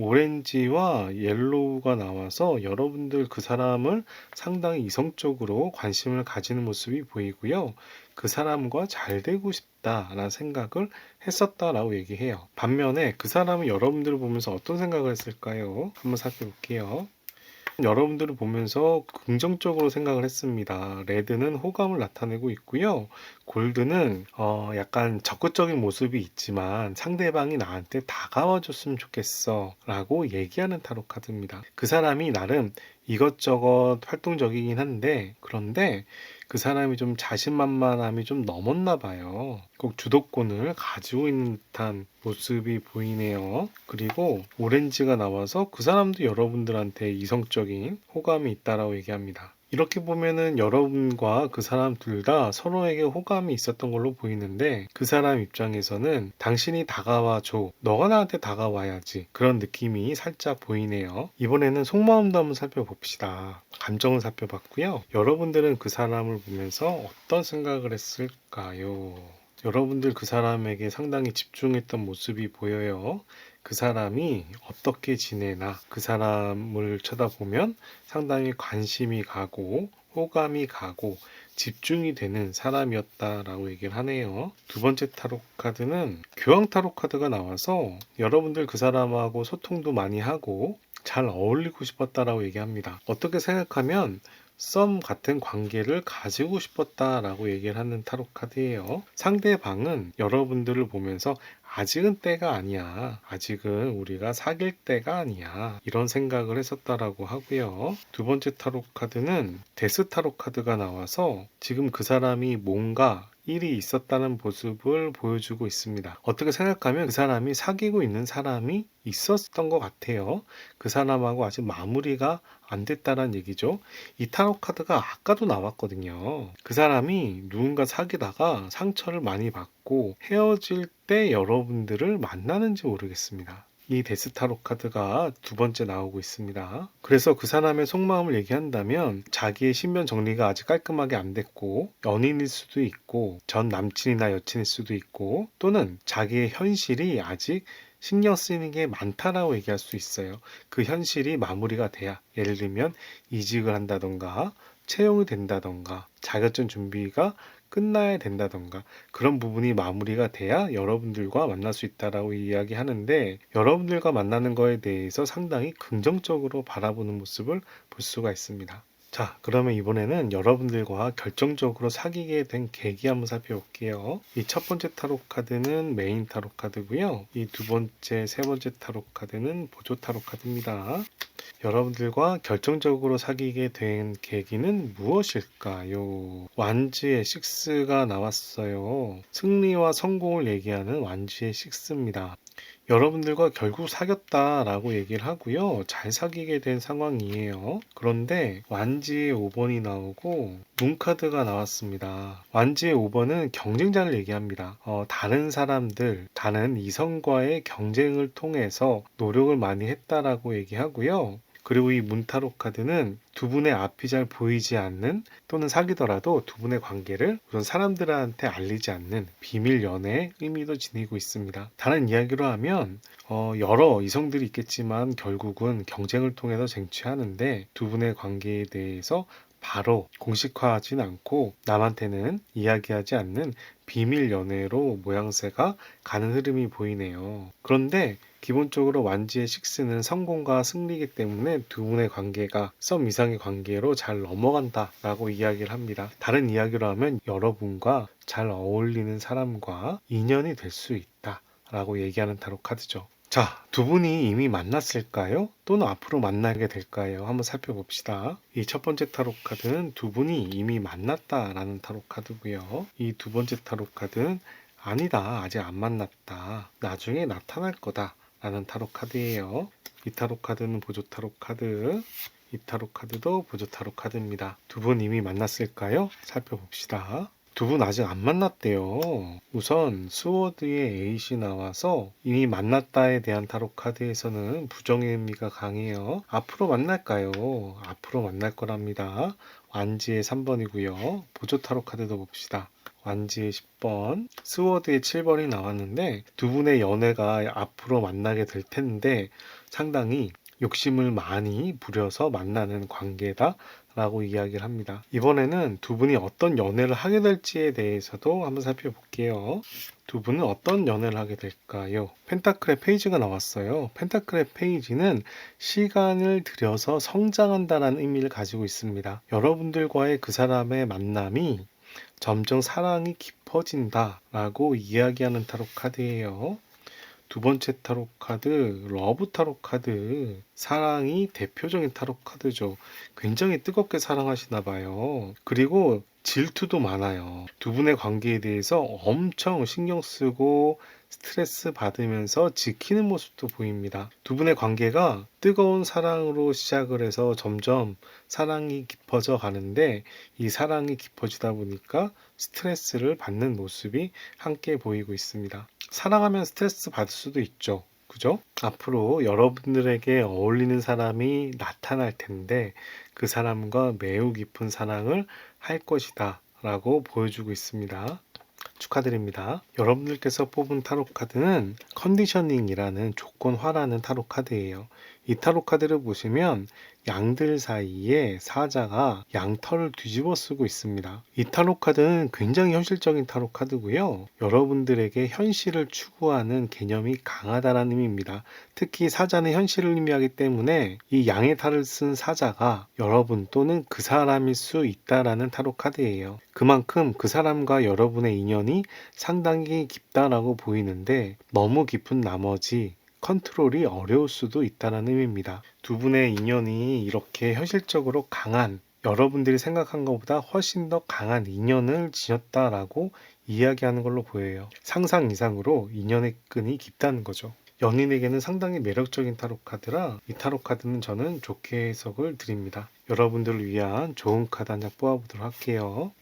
오렌지와 옐로우가 나와서 여러분들 그 사람을 상당히 이성적으로 관심을 가지는 모습이 보이고요. 그 사람과 잘 되고 싶다라는 생각을 했었다라고 얘기해요. 반면에 그 사람은 여러분들을 보면서 어떤 생각을 했을까요? 한번 살펴볼게요. 여러분들을 보면서 긍정적으로 생각을 했습니다. 레드는 호감을 나타내고 있고요. 골드는 약간 적극적인 모습이 있지만 상대방이 나한테 다가와 줬으면 좋겠어 라고 얘기하는 타로 카드입니다. 그 사람이 나름 이것저것 활동적이긴 한데 그런데 그 사람이 좀 자신만만함이 좀 넘었나 봐요. 꼭 주도권을 가지고 있는 듯한 모습이 보이네요. 그리고 오렌지가 나와서 그 사람도 여러분들한테 이성적인 호감이 있다라고 얘기합니다. 이렇게 보면은 여러분과 그 사람 둘 다 서로에게 호감이 있었던 걸로 보이는데 그 사람 입장에서는 당신이 다가와 줘. 너가 나한테 다가와야지. 그런 느낌이 살짝 보이네요. 이번에는 속마음도 한번 살펴봅시다. 감정을 살펴봤고요. 여러분들은 그 사람을 보면서 어떤 생각을 했을까요? 여러분들 그 사람에게 상당히 집중했던 모습이 보여요. 그 사람이 어떻게 지내나 그 사람을 쳐다보면 상당히 관심이 가고 호감이 가고 집중이 되는 사람이었다라고 얘기를 하네요. 두 번째 타로 카드는 교황 타로 카드가 나와서 여러분들 그 사람하고 소통도 많이 하고 잘 어울리고 싶었다라고 얘기합니다. 어떻게 생각하면 썸 같은 관계를 가지고 싶었다라고 얘기를 하는 타로 카드예요. 상대방은 여러분들을 보면서 아직은 때가 아니야. 아직은 우리가 사귈 때가 아니야. 이런 생각을 했었다라고 하고요. 두 번째 타로 카드는 데스 타로 카드가 나와서 지금 그 사람이 뭔가 일이 있었다는 모습을 보여주고 있습니다. 어떻게 생각하면 그 사람이 사귀고 있는 사람이 있었던 것 같아요. 그 사람하고 아직 마무리가 안 됐다는 얘기죠. 이 타로 카드가 아까도 나왔거든요. 그 사람이 누군가 사귀다가 상처를 많이 받고 헤어질 때 여러분들을 만나는지 모르겠습니다. 이 데스타로 카드가 두 번째 나오고 있습니다. 그래서 그 사람의 속마음을 얘기한다면 자기의 신변 정리가 아직 깔끔하게 안 됐고 연인일 수도 있고 전 남친이나 여친일 수도 있고 또는 자기의 현실이 아직 신경 쓰이는 게 많다라고 얘기할 수 있어요. 그 현실이 마무리가 돼야 예를 들면 이직을 한다던가 채용이 된다던가 자격증 준비가 끝나야 된다던가 그런 부분이 마무리가 돼야 여러분들과 만날 수 있다라고 이야기하는데 여러분들과 만나는 거에 대해서 상당히 긍정적으로 바라보는 모습을 볼 수가 있습니다. 자, 그러면 이번에는 여러분들과 결정적으로 사귀게 된 계기 한번 살펴볼게요. 이 첫 번째 타로 카드는 메인 타로 카드고요. 이 두 번째, 세 번째 타로 카드는 보조 타로 카드입니다. 여러분들과 결정적으로 사귀게 된 계기는 무엇일까요? 완지의 6가 나왔어요. 승리와 성공을 얘기하는 완지의 6입니다. 여러분들과 결국 사귀었다라고 얘기를 하고요. 잘 사귀게 된 상황이에요. 그런데 완지의 5번이 나오고 문카드가 나왔습니다. 완지의 5번은 경쟁자를 얘기합니다. 다른 사람들, 다른 이성과의 경쟁을 통해서 노력을 많이 했다라고 얘기하고요. 그리고 이 문타로 카드는 두 분의 앞이 잘 보이지 않는 또는 사귀더라도 두 분의 관계를 우선 사람들한테 알리지 않는 비밀 연애의 의미도 지니고 있습니다. 다른 이야기로 하면 여러 이성들이 있겠지만 결국은 경쟁을 통해서 쟁취하는데 두 분의 관계에 대해서 바로 공식화하진 않고 남한테는 이야기하지 않는 비밀 연애로 모양새가 가는 흐름이 보이네요. 그런데 기본적으로 완지의 식스는 성공과 승리이기 때문에 두 분의 관계가 썸 이상의 관계로 잘 넘어간다라고 이야기를 합니다. 다른 이야기로 하면 여러분과 잘 어울리는 사람과 인연이 될 수 있다라고 얘기하는 타로 카드죠. 자, 두 분이 이미 만났을까요? 또는 앞으로 만나게 될까요? 한번 살펴봅시다. 이 첫 번째 타로 카드는 두 분이 이미 만났다라는 타로 카드고요. 이 두 번째 타로 카드는 아니다, 아직 안 만났다, 나중에 나타날 거다 라는 타로 카드예요. 이 타로 카드는 보조 타로 카드, 이 타로 카드도 보조 타로 카드입니다. 두 분 이미 만났을까요? 살펴봅시다. 두 분 아직 안 만났대요. 우선 스워드의 에잇이 나와서 이미 만났다에 대한 타로 카드에서는 부정의 의미가 강해요. 앞으로 만날까요? 앞으로 만날 거랍니다. 완지의 3번이고요. 보조 타로 카드도 봅시다. 완지의 10번, 스워드의 7번이 나왔는데 두 분의 연애가 앞으로 만나게 될 텐데 상당히 욕심을 많이 부려서 만나는 관계다 라고 이야기를 합니다. 이번에는 두 분이 어떤 연애를 하게 될지에 대해서도 한번 살펴볼게요. 두 분은 어떤 연애를 하게 될까요? 펜타클의 페이지가 나왔어요. 펜타클의 페이지는 시간을 들여서 성장한다는 의미를 가지고 있습니다. 여러분들과의 그 사람의 만남이 점점 사랑이 깊어진다 라고 이야기하는 타로 카드예요. 두 번째 타로 카드, 러브 타로 카드. 사랑이 대표적인 타로 카드죠. 굉장히 뜨겁게 사랑하시나 봐요. 그리고 질투도 많아요. 두 분의 관계에 대해서 엄청 신경 쓰고 스트레스 받으면서 지키는 모습도 보입니다. 두 분의 관계가 뜨거운 사랑으로 시작을 해서 점점 사랑이 깊어져 가는데 이 사랑이 깊어지다 보니까 스트레스를 받는 모습이 함께 보이고 있습니다. 사랑하면 스트레스 받을 수도 있죠. 그죠? 앞으로 여러분들에게 어울리는 사람이 나타날 텐데 그 사람과 매우 깊은 사랑을 할 것이다 라고 보여주고 있습니다. 축하드립니다. 여러분들께서 뽑은 타로 카드는 컨디셔닝이라는 조건화라는 타로 카드예요. 이 타로 카드를 보시면 양들 사이에 사자가 양털을 뒤집어 쓰고 있습니다. 이 타로 카드는 굉장히 현실적인 타로 카드고요. 여러분들에게 현실을 추구하는 개념이 강하다는 의미입니다. 특히 사자는 현실을 의미하기 때문에 이 양의 탈을 쓴 사자가 여러분 또는 그 사람일 수 있다라는 타로 카드예요. 그만큼 그 사람과 여러분의 인연이 상당히 깊다라고 보이는데 너무 깊은 나머지 컨트롤이 어려울 수도 있다는 의미입니다. 두 분의 인연이 이렇게 현실적으로 강한, 여러분들이 생각한 것보다 훨씬 더 강한 인연을 지녔다라고 이야기하는 걸로 보여요. 상상 이상으로 인연의 끈이 깊다는 거죠. 연인에게는 상당히 매력적인 타로 카드라 이 타로 카드는 저는 좋게 해석을 드립니다. 여러분들을 위한 좋은 카드 한 장 뽑아보도록 할게요.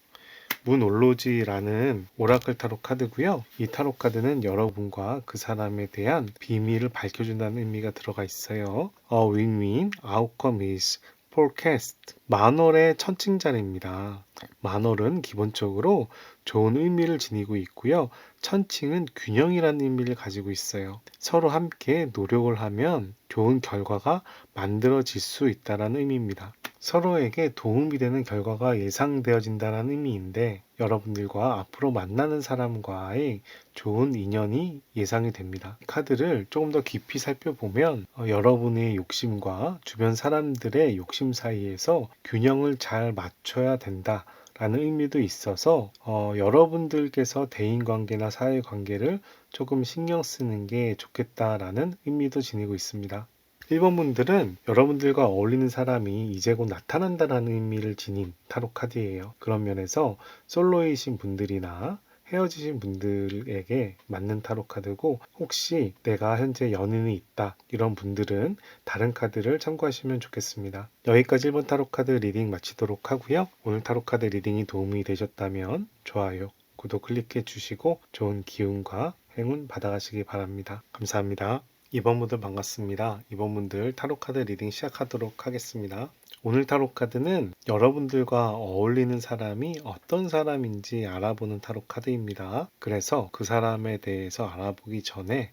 문올로지라는 오라클 타로 카드고요. 이 타로 카드는 여러분과 그 사람에 대한 비밀을 밝혀준다는 의미가 들어가 있어요. A win-win outcome is forecast. 만월의 천칭자리입니다. 만월은 기본적으로 좋은 의미를 지니고 있고요. 천칭은 균형이라는 의미를 가지고 있어요. 서로 함께 노력을 하면 좋은 결과가 만들어질 수 있다는 의미입니다. 서로에게 도움이 되는 결과가 예상되어진다는 의미인데 여러분들과 앞으로 만나는 사람과의 좋은 인연이 예상이 됩니다. 카드를 조금 더 깊이 살펴보면 여러분의 욕심과 주변 사람들의 욕심 사이에서 균형을 잘 맞춰야 된다 라는 의미도 있어서 여러분들께서 대인관계나 사회관계를 조금 신경 쓰는 게 좋겠다라는 의미도 지니고 있습니다. 1번 분들은 여러분들과 어울리는 사람이 이제 곧 나타난다는 의미를 지닌 타로 카드예요. 그런 면에서 솔로이신 분들이나 헤어지신 분들에게 맞는 타로 카드고 혹시 내가 현재 연인이 있다 이런 분들은 다른 카드를 참고하시면 좋겠습니다. 여기까지 1번 타로 카드 리딩 마치도록 하고요. 오늘 타로 카드 리딩이 도움이 되셨다면 좋아요, 구독 클릭해 주시고 좋은 기운과 행운 받아가시기 바랍니다. 감사합니다. 2번 분들 반갑습니다. 2번 분들 타로카드 리딩 시작하도록 하겠습니다. 오늘 타로카드는 여러분들과 어울리는 사람이 어떤 사람인지 알아보는 타로카드입니다. 그래서 그 사람에 대해서 알아보기 전에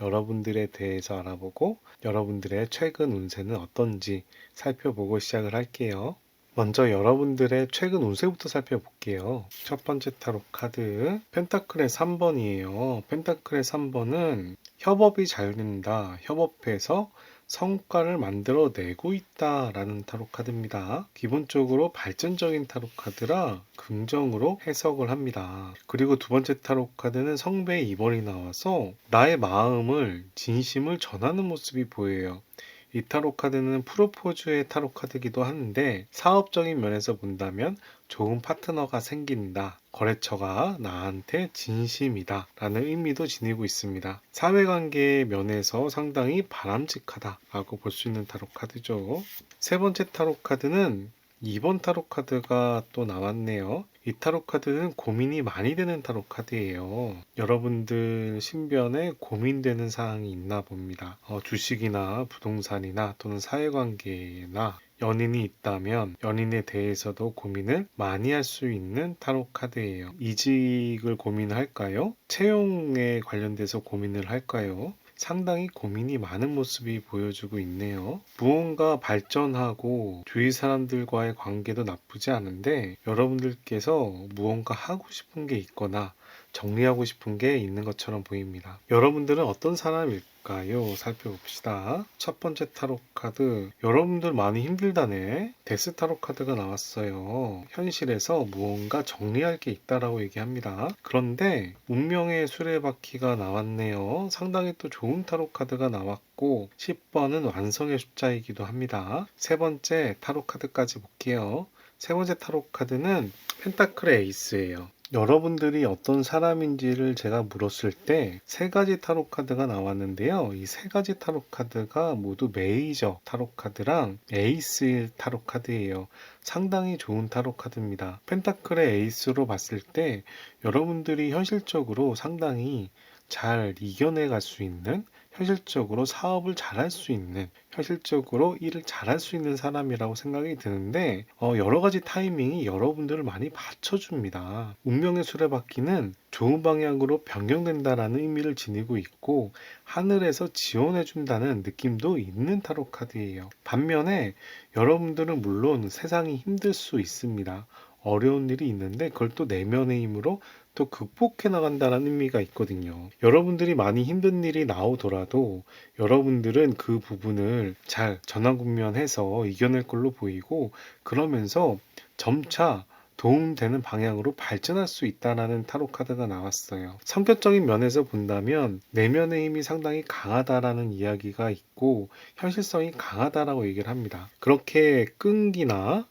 여러분들에 대해서 알아보고 여러분들의 최근 운세는 어떤지 살펴보고 시작을 할게요. 먼저 여러분들의 최근 운세부터 살펴볼게요. 첫 번째 타로 카드 펜타클의 3번이에요. 펜타클의 3번은 협업이 잘 된다. 협업해서 성과를 만들어내고 있다라는 타로 카드입니다. 기본적으로 발전적인 타로 카드라 긍정으로 해석을 합니다. 그리고 두 번째 타로 카드는 성배의 2번이 나와서 나의 마음을 진심을 전하는 모습이 보여요. 이 타로 카드는 프로포즈의 타로 카드이기도 하는데 사업적인 면에서 본다면 좋은 파트너가 생긴다. 거래처가 나한테 진심이다. 라는 의미도 지니고 있습니다. 사회관계의 면에서 상당히 바람직하다. 라고 볼 수 있는 타로 카드죠. 세 번째 타로 카드는 2번 타로 카드가 또 나왔네요. 이 타로 카드는 고민이 많이 되는 타로 카드예요. 여러분들 신변에 고민되는 사항이 있나 봅니다. 주식이나 부동산이나 또는 사회관계나 연인이 있다면 연인에 대해서도 고민을 많이 할 수 있는 타로 카드예요. 이직을 고민할까요? 채용에 관련돼서 고민을 할까요? 상당히 고민이 많은 모습이 보여주고 있네요. 무언가 발전하고 주위 사람들과의 관계도 나쁘지 않은데 여러분들께서 무언가 하고 싶은 게 있거나 정리하고 싶은 게 있는 것처럼 보입니다. 여러분들은 어떤 사람일까요? 살펴봅시다. 첫 번째 타로 카드, 여러분들 많이 힘들다네. 데스 타로 카드가 나왔어요. 현실에서 무언가 정리할 게 있다라고 얘기합니다. 그런데 운명의 수레바퀴가 나왔네요. 상당히 또 좋은 타로 카드가 나왔고 10번은 완성의 숫자이기도 합니다. 세 번째 타로 카드까지 볼게요. 세 번째 타로 카드는 펜타클의 에이스예요. 여러분들이 어떤 사람인지를 제가 물었을 때 세 가지 타로 카드가 나왔는데요. 이 세 가지 타로 카드가 모두 메이저 타로 카드랑 에이스 타로 카드예요. 상당히 좋은 타로 카드입니다. 펜타클의 에이스로 봤을 때 여러분들이 현실적으로 상당히 잘 이겨내 갈 수 있는, 현실적으로 사업을 잘할 수 있는, 현실적으로 일을 잘할 수 있는 사람이라고 생각이 드는데 여러 가지 타이밍이 여러분들을 많이 받쳐줍니다. 운명의 수레바퀴는 좋은 방향으로 변경된다라는 의미를 지니고 있고 하늘에서 지원해준다는 느낌도 있는 타로 카드예요. 반면에 여러분들은 물론 세상이 힘들 수 있습니다. 어려운 일이 있는데 그걸 또 내면의 힘으로 또 극복해 나간다는 의미가 있거든요. 여러분들이 많이 힘든 일이 나오더라도 여러분들은 그 부분을 잘 전화군면해서 이겨낼 걸로 보이고 그러면서 점차 도움되는 방향으로 발전할 수 있다는 타로 카드가 나왔어요. 성격적인 면에서 본다면 내면의 힘이 상당히 강하다라는 이야기가 있고 현실성이 강하다라고 얘기를 합니다. 그렇게 끈기나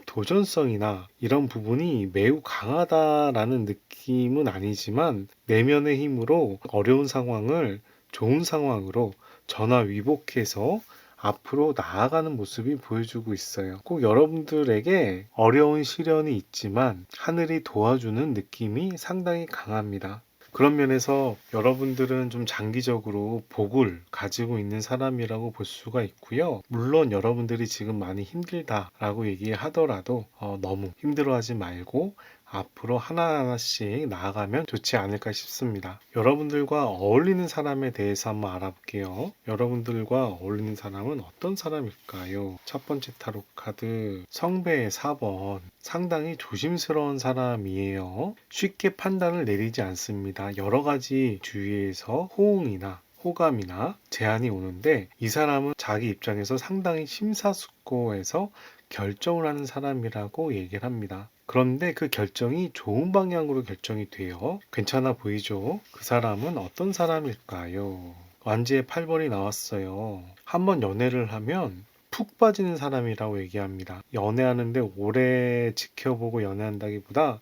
도전성이나 이런 부분이 매우 강하다라는 느낌은 아니지만 내면의 힘으로 어려운 상황을 좋은 상황으로 전화 위복해서 앞으로 나아가는 모습이 보여주고 있어요. 꼭 여러분들에게 어려운 시련이 있지만 하늘이 도와주는 느낌이 상당히 강합니다. 그런 면에서 여러분들은 좀 장기적으로 복을 가지고 있는 사람이라고 볼 수가 있고요. 물론 여러분들이 지금 많이 힘들다라고 얘기하더라도 너무 힘들어하지 말고 앞으로 하나하나씩 나아가면 좋지 않을까 싶습니다. 여러분들과 어울리는 사람에 대해서 한번 알아볼게요. 여러분들과 어울리는 사람은 어떤 사람일까요? 첫 번째 타로 카드 성배의 4번, 상당히 조심스러운 사람이에요. 쉽게 판단을 내리지 않습니다. 여러 가지 주위에서 호응이나 호감이나 제안이 오는데 이 사람은 자기 입장에서 상당히 심사숙고해서 결정을 하는 사람이라고 얘기를 합니다. 그런데 그 결정이 좋은 방향으로 결정이 돼요. 괜찮아 보이죠? 그 사람은 어떤 사람일까요? 완지의 8번이 나왔어요. 한번 연애를 하면 푹 빠지는 사람이라고 얘기합니다. 연애하는데 오래 지켜보고 연애한다기보다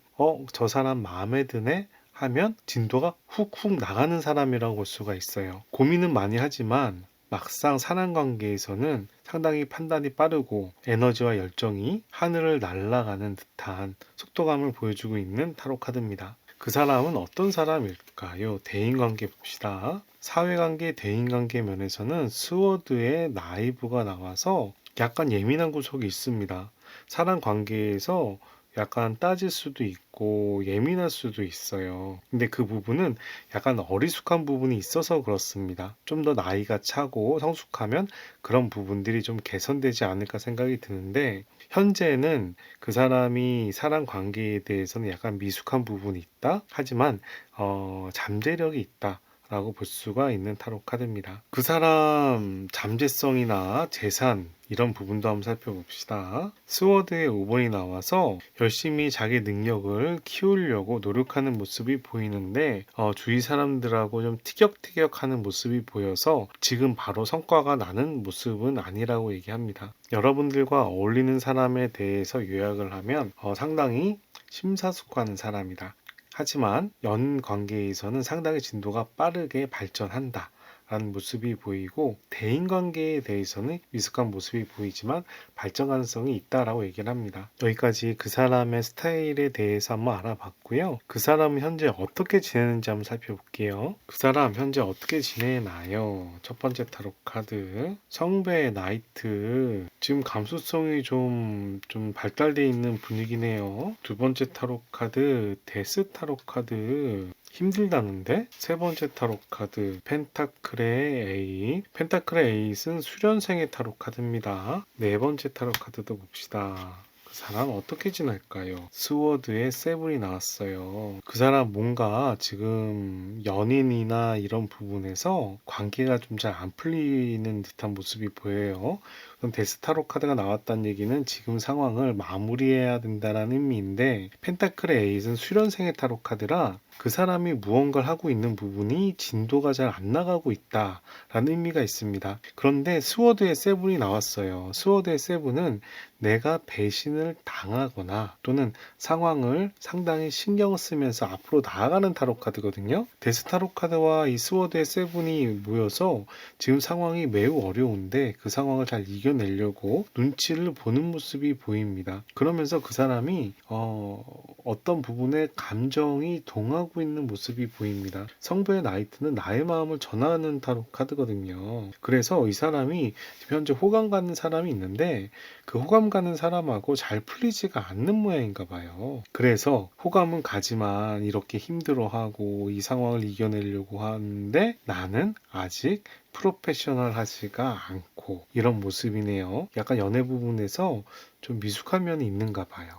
저 사람 마음에 드네? 하면 진도가 훅훅 나가는 사람이라고 볼 수가 있어요. 고민은 많이 하지만 막상 사람 관계에서는 상당히 판단이 빠르고 에너지와 열정이 하늘을 날아가는 듯한 속도감을 보여주고 있는 타로 카드입니다. 그 사람은 어떤 사람일까요? 대인관계 봅시다. 사회관계, 대인관계 면에서는 스워드의 나이브가 나와서 약간 예민한 구석이 있습니다. 사람 관계에서 약간 따질 수도 있고 예민할 수도 있어요. 근데 그 부분은 약간 어리숙한 부분이 있어서 그렇습니다. 좀 더 나이가 차고 성숙하면 그런 부분들이 좀 개선되지 않을까 생각이 드는데 현재는 그 사람이 사람 관계에 대해서는 약간 미숙한 부분이 있다. 하지만 잠재력이 있다. 라고 볼 수가 있는 타로 카드입니다. 그 사람 잠재성이나 재산 이런 부분도 한번 살펴봅시다. 스워드의 5번이 나와서 열심히 자기 능력을 키우려고 노력하는 모습이 보이는데 주위 사람들하고 좀 티격태격하는 모습이 보여서 지금 바로 성과가 나는 모습은 아니라고 얘기합니다. 여러분들과 어울리는 사람에 대해서 요약을 하면 상당히 심사숙고하는 사람이다. 하지만 연 관계에서는 상당히 진도가 빠르게 발전한다 라는 모습이 보이고, 대인 관계에 대해서는 미숙한 모습이 보이지만 발전 가능성이 있다라고 얘기를 합니다. 여기까지 그 사람의 스타일에 대해서 한번 알아봤고요. 그 사람은 현재 어떻게 지내는지 한번 살펴볼게요. 그 사람 현재 어떻게 지내나요? 첫 번째 타로 카드 성배 나이트, 지금 감수성이 좀 발달되어 있는 분위기네요. 두 번째 타로 카드 데스 타로 카드, 힘들다는데? 세 번째 타로 카드 펜타클의 에잇, 펜타클의 에잇은 수련생의 타로 카드입니다. 네 번째 타로 카드도 봅시다. 그 사람 어떻게 지낼까요? 스워드의 세븐이 나왔어요. 그 사람 뭔가 지금 연인이나 이런 부분에서 관계가 좀 잘 안 풀리는 듯한 모습이 보여요. 그럼 데스타로 카드가 나왔다는 얘기는 지금 상황을 마무리해야 된다는 의미인데, 펜타클의 에잇은 수련생의 타로 카드라 그 사람이 무언가를 하고 있는 부분이 진도가 잘 안 나가고 있다라는 의미가 있습니다. 그런데 스워드의 세븐이 나왔어요. 스워드의 세븐은 내가 배신을 당하거나 또는 상황을 상당히 신경을 쓰면서 앞으로 나아가는 타로 카드거든요. 데스 타로 카드와 이 스워드의 세븐이 모여서 지금 상황이 매우 어려운데 그 상황을 잘 이겨내려고 눈치를 보는 모습이 보입니다. 그러면서 그 사람이 어떤 부분에 감정이 동하고 있는 모습이 보입니다. 성부의 나이트는 나의 마음을 전하는 타로 카드거든요. 그래서 이 사람이 지금 현재 호감 가는 사람이 있는데 그 호감 가는 사람하고 잘 풀리지가 않는 모양인가 봐요. 그래서 호감은 가지만 이렇게 힘들어하고 이 상황을 이겨내려고 하는데 나는 아직 프로페셔널하지가 않고 이런 모습이네요. 약간 연애 부분에서 좀 미숙한 면이 있는가 봐요.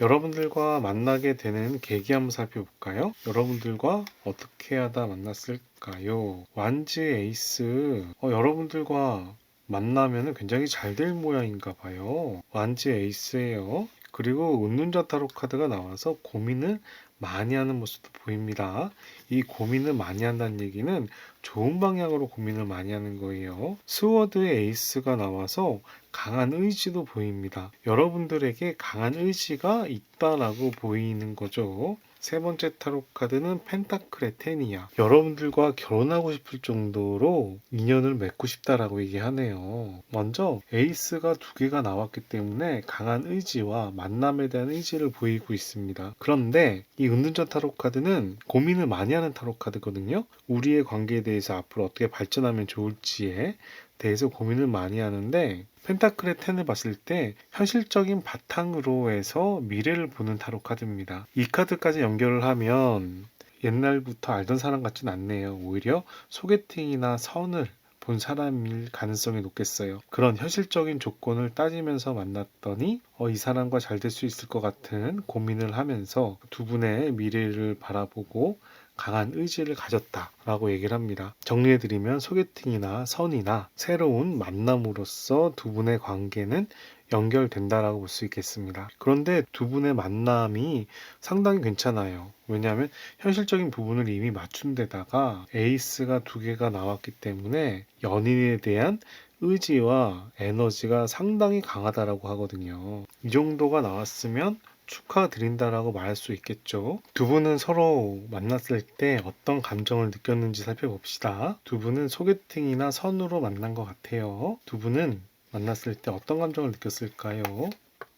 여러분들과 만나게 되는 계기 한번 살펴볼까요? 여러분들과 어떻게 하다 만났을까요? 완즈 에이스, 여러분들과 만나면 굉장히 잘 될 모양인가 봐요. 완즈 에이스예요. 그리고 운눈자 타로 카드가 나와서 고민을 많이 하는 모습도 보입니다. 이 고민을 많이 한다는 얘기는 좋은 방향으로 고민을 많이 하는 거예요. 스워드의 에이스가 나와서 강한 의지도 보입니다. 여러분들에게 강한 의지가 있다라고 보이는 거죠. 세 번째 타로 카드는 펜타클의 테니아. 여러분들과 결혼하고 싶을 정도로 인연을 맺고 싶다라고 얘기하네요. 먼저 에이스가 두 개가 나왔기 때문에 강한 의지와 만남에 대한 의지를 보이고 있습니다. 그런데 이 은둔자 타로 카드는 고민을 많이 하는 타로 카드거든요. 우리의 관계에 대해서 앞으로 어떻게 발전하면 좋을지에 대해서 고민을 많이 하는데, 펜타클의 10을 봤을 때 현실적인 바탕으로 해서 미래를 보는 타로 카드입니다. 이 카드까지 연결을 하면 옛날부터 알던 사람 같진 않네요. 오히려 소개팅이나 선을 본 사람일 가능성이 높겠어요. 그런 현실적인 조건을 따지면서 만났더니 이 사람과 잘 될 수 있을 것 같은 고민을 하면서 두 분의 미래를 바라보고 강한 의지를 가졌다라고 얘기를 합니다. 정리해드리면 소개팅이나 선이나 새로운 만남으로써 두 분의 관계는 연결된다라고 볼 수 있겠습니다. 그런데 두 분의 만남이 상당히 괜찮아요. 왜냐하면 현실적인 부분을 이미 맞춘 데다가 에이스가 두 개가 나왔기 때문에 연인에 대한 의지와 에너지가 상당히 강하다라고 하거든요. 이 정도가 나왔으면 축하드린다라고 말할 수 있겠죠. 두 분은 서로 만났을 때 어떤 감정을 느꼈는지 살펴봅시다. 두 분은 소개팅이나 선으로 만난 것 같아요. 두 분은 만났을 때 어떤 감정을 느꼈을까요?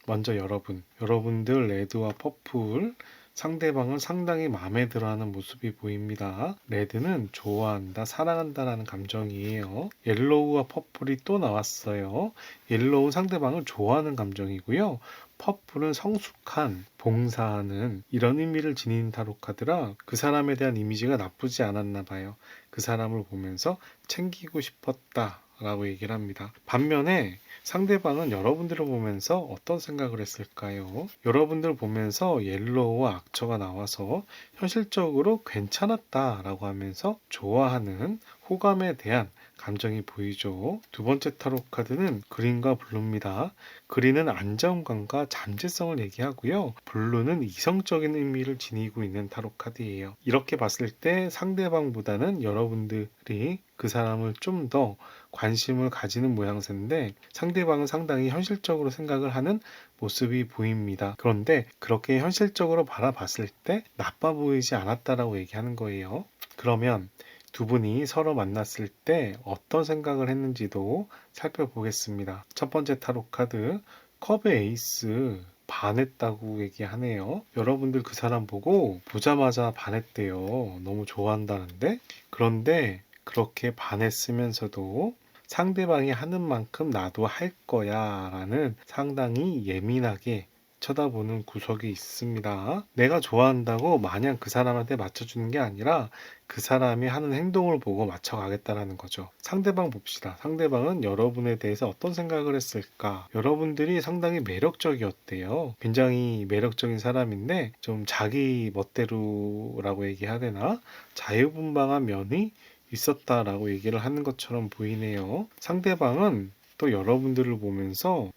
먼저 여러분들 레드와 퍼플, 상대방을 상당히 마음에 들어하는 모습이 보입니다. 레드는 좋아한다, 사랑한다라는 감정이에요. 옐로우와 퍼플이 또 나왔어요. 옐로우 상대방을 좋아하는 감정이고요. 퍼플은 성숙한, 봉사하는 이런 의미를 지닌 타로 카드라 그 사람에 대한 이미지가 나쁘지 않았나 봐요. 그 그 사람을 보면서 챙기고 싶었다 라고 얘기를 합니다. 반면에 상대방은 여러분들을 보면서 어떤 생각을 했을까요? 여러분들 보면서 옐로우와 악처가 나와서 현실적으로 괜찮았다 라고 하면서 좋아하는 호감에 대한 감정이 보이죠. 두 번째 타로 카드는 그린과 블루입니다. 그린은 안정감과 잠재성을 얘기하고요. 블루는 이성적인 의미를 지니고 있는 타로 카드예요. 이렇게 봤을 때 상대방보다는 여러분들이 그 사람을 좀 더 관심을 가지는 모양새인데 상대방은 상당히 현실적으로 생각을 하는 모습이 보입니다. 그런데 그렇게 현실적으로 바라봤을 때 나빠 보이지 않았다라고 얘기하는 거예요. 그러면 두 분이 서로 만났을 때 어떤 생각을 했는지도 살펴보겠습니다. 첫 번째 타로 카드 컵의 에이스 반했다고 얘기하네요. 여러분들 그 사람 보고 보자마자 반했대요. 너무 좋아한다는데. 그런데 그렇게 반했으면서도 상대방이 하는 만큼 나도 할 거야 라는 상당히 예민하게 쳐다보는 구석이 있습니다. 내가 좋아한다고 마냥 그 사람한테 맞춰주는 게 아니라 그 사람이 하는 행동을 보고 맞춰가겠다라는 거죠. 상대방 봅시다. 상대방은 여러분에 대해서 어떤 생각을 했을까? 여러분들이 상당히 매력적이었대요. 굉장히 매력적인 사람인데 좀 자기 멋대로라고 얘기해야 되나? 자유분방한 면이 있었다라고 얘기를 하는 것처럼 보이네요. 상대방은 또 여러분들을 보면서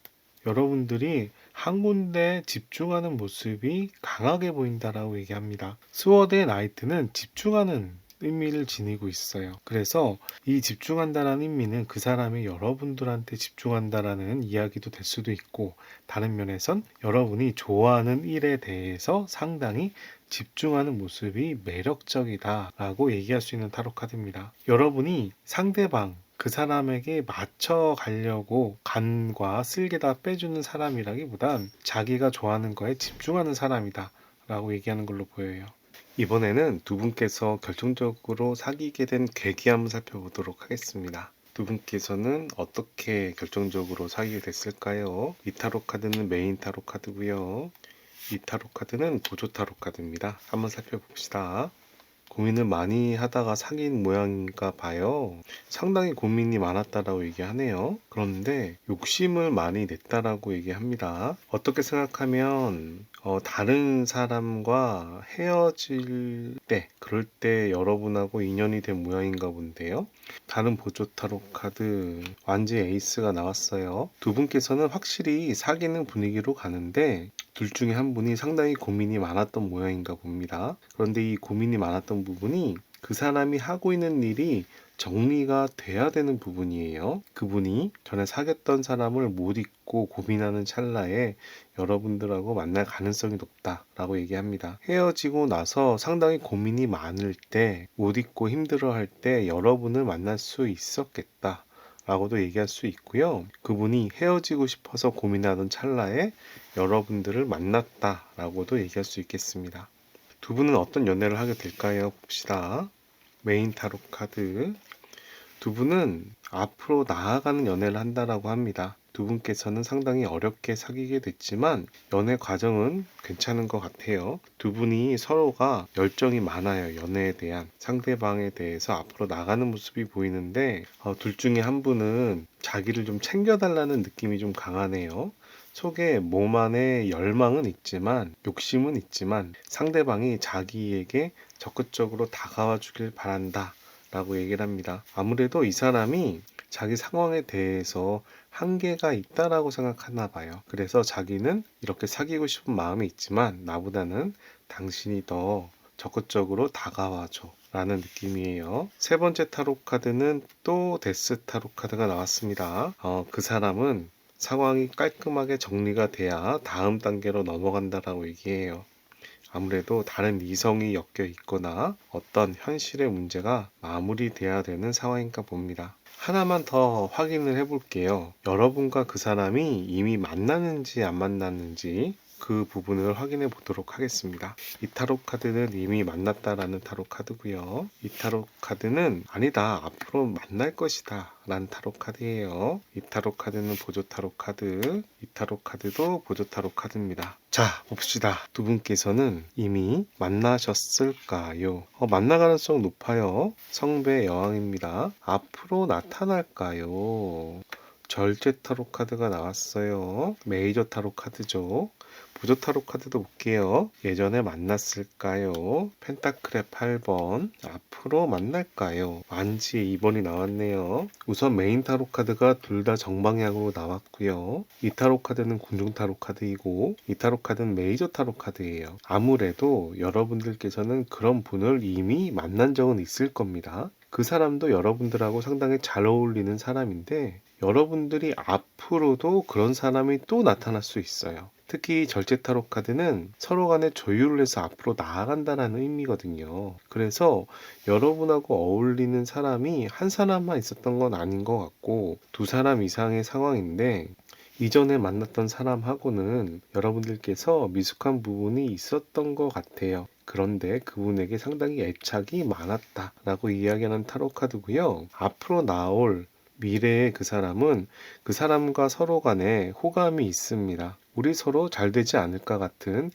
여러분들이 한 군데 집중하는 모습이 강하게 보인다라고 얘기합니다. 스워드의 나이트는 집중하는 의미를 지니고 있어요. 그래서 이 집중한다라는 의미는 그 사람이 여러분들한테 집중한다라는 이야기도 될 수도 있고 다른 면에선 여러분이 좋아하는 일에 대해서 상당히 집중하는 모습이 매력적이다라고 얘기할 수 있는 타로 카드입니다. 여러분이 상대방 그 사람에게 맞춰 가려고 간과 쓸개 다 빼주는 사람이라기보단 자기가 좋아하는 거에 집중하는 사람이다 라고 얘기하는 걸로 보여요. 이번에는 두 분께서 결정적으로 사귀게 된 계기 한번 살펴보도록 하겠습니다. 두 분께서는 어떻게 결정적으로 사귀게 됐을까요? 이 타로 카드는 메인 타로 카드고요. 이 타로 카드는 보조 타로 카드입니다. 한번 살펴봅시다. 고민을 많이 하다가 사귄 모양인가 봐요. 상당히 고민이 많았다라고 얘기하네요. 그런데 욕심을 많이 냈다라고 얘기합니다. 어떻게 생각하면 다른 사람과 헤어질 때, 그럴 때 여러분하고 인연이 된 모양인가 본데요. 다른 보조 타로 카드 완지 에이스가 나왔어요. 두 분께서는 확실히 사귀는 분위기로 가는데 둘 중에 한 분이 상당히 고민이 많았던 모양인가 봅니다. 그런데 이 고민이 많았던 부분이 그 사람이 하고 있는 일이 정리가 돼야 되는 부분이에요. 그분이 전에 사귀었던 사람을 못 잊고 고민하는 찰나에 여러분들하고 만날 가능성이 높다라고 얘기합니다. 헤어지고 나서 상당히 고민이 많을 때, 못 잊고 힘들어할 때 여러분을 만날 수 있었겠다. 라고도 얘기할 수 있고요. 그분이 헤어지고 싶어서 고민하던 찰나에 여러분들을 만났다 라고도 얘기할 수 있겠습니다. 두 분은 어떤 연애를 하게 될까요? 봅시다. 메인 타로 카드. 두 분은 앞으로 나아가는 연애를 한다라고 합니다. 두 분께서는 상당히 어렵게 사귀게 됐지만 연애 과정은 괜찮은 것 같아요. 두 분이 서로가 열정이 많아요. 연애에 대한 상대방에 대해서 앞으로 나가는 모습이 보이는데 둘 중에 한 분은 자기를 좀 챙겨달라는 느낌이 좀 강하네요. 속에 몸 안에 열망은 있지만 욕심은 있지만 상대방이 자기에게 적극적으로 다가와 주길 바란다 라고 얘기를 합니다. 아무래도 이 사람이 자기 상황에 대해서 한계가 있다라고 생각하나 봐요. 그래서 자기는 이렇게 사귀고 싶은 마음이 있지만 나보다는 당신이 더 적극적으로 다가와줘 라는 느낌이에요. 세 번째 타로 카드는 또 데스 타로 카드가 나왔습니다. 그 사람은 상황이 깔끔하게 정리가 돼야 다음 단계로 넘어간다라고 얘기해요. 아무래도 다른 이성이 엮여 있거나 어떤 현실의 문제가 마무리돼야 되는 상황인가 봅니다. 하나만 더 확인을 해볼게요. 여러분과 그 사람이 이미 만났는지 안 만났는지 그 부분을 확인해 보도록 하겠습니다. 이 타로 카드는 이미 만났다라는 타로 카드고요. 이 타로 카드는 아니다, 앞으로 만날 것이다 라는 타로 카드예요. 이 타로 카드는 보조 타로 카드, 이 타로 카드도 보조 타로 카드입니다. 자, 봅시다. 두 분께서는 이미 만나셨을까요? 만날 가능성 높아요. 성배 여왕입니다. 앞으로 나타날까요? 절제 타로 카드가 나왔어요. 메이저 타로 카드죠. 보조 타로 카드도 볼게요. 예전에 만났을까요? 펜타클의 8번. 앞으로 만날까요? 완지의 2번이 나왔네요. 우선 메인 타로 카드가 둘 다 정방향으로 나왔고요. 이 타로 카드는 궁중 타로 카드이고 이 타로 카드는 메이저 타로 카드예요. 아무래도 여러분들께서는 그런 분을 이미 만난 적은 있을 겁니다. 그 사람도 여러분들하고 상당히 잘 어울리는 사람인데 여러분들이 앞으로도 그런 사람이 또 나타날 수 있어요. 특히 절제 타로 카드는 서로 간에 조율을 해서 앞으로 나아간다는 의미거든요. 그래서 여러분하고 어울리는 사람이 한 사람만 있었던 건 아닌 것 같고 두 사람 이상의 상황인데 이전에 만났던 사람하고는 여러분들께서 미숙한 부분이 있었던 것 같아요. 그런데 그분에게 상당히 애착이 많았다라고 이야기하는 타로 카드고요. 앞으로 나올 미래의 그 사람은 그 사람과 서로 간에 호감이 있습니다. 우리 서로 잘 되지 않을까 같은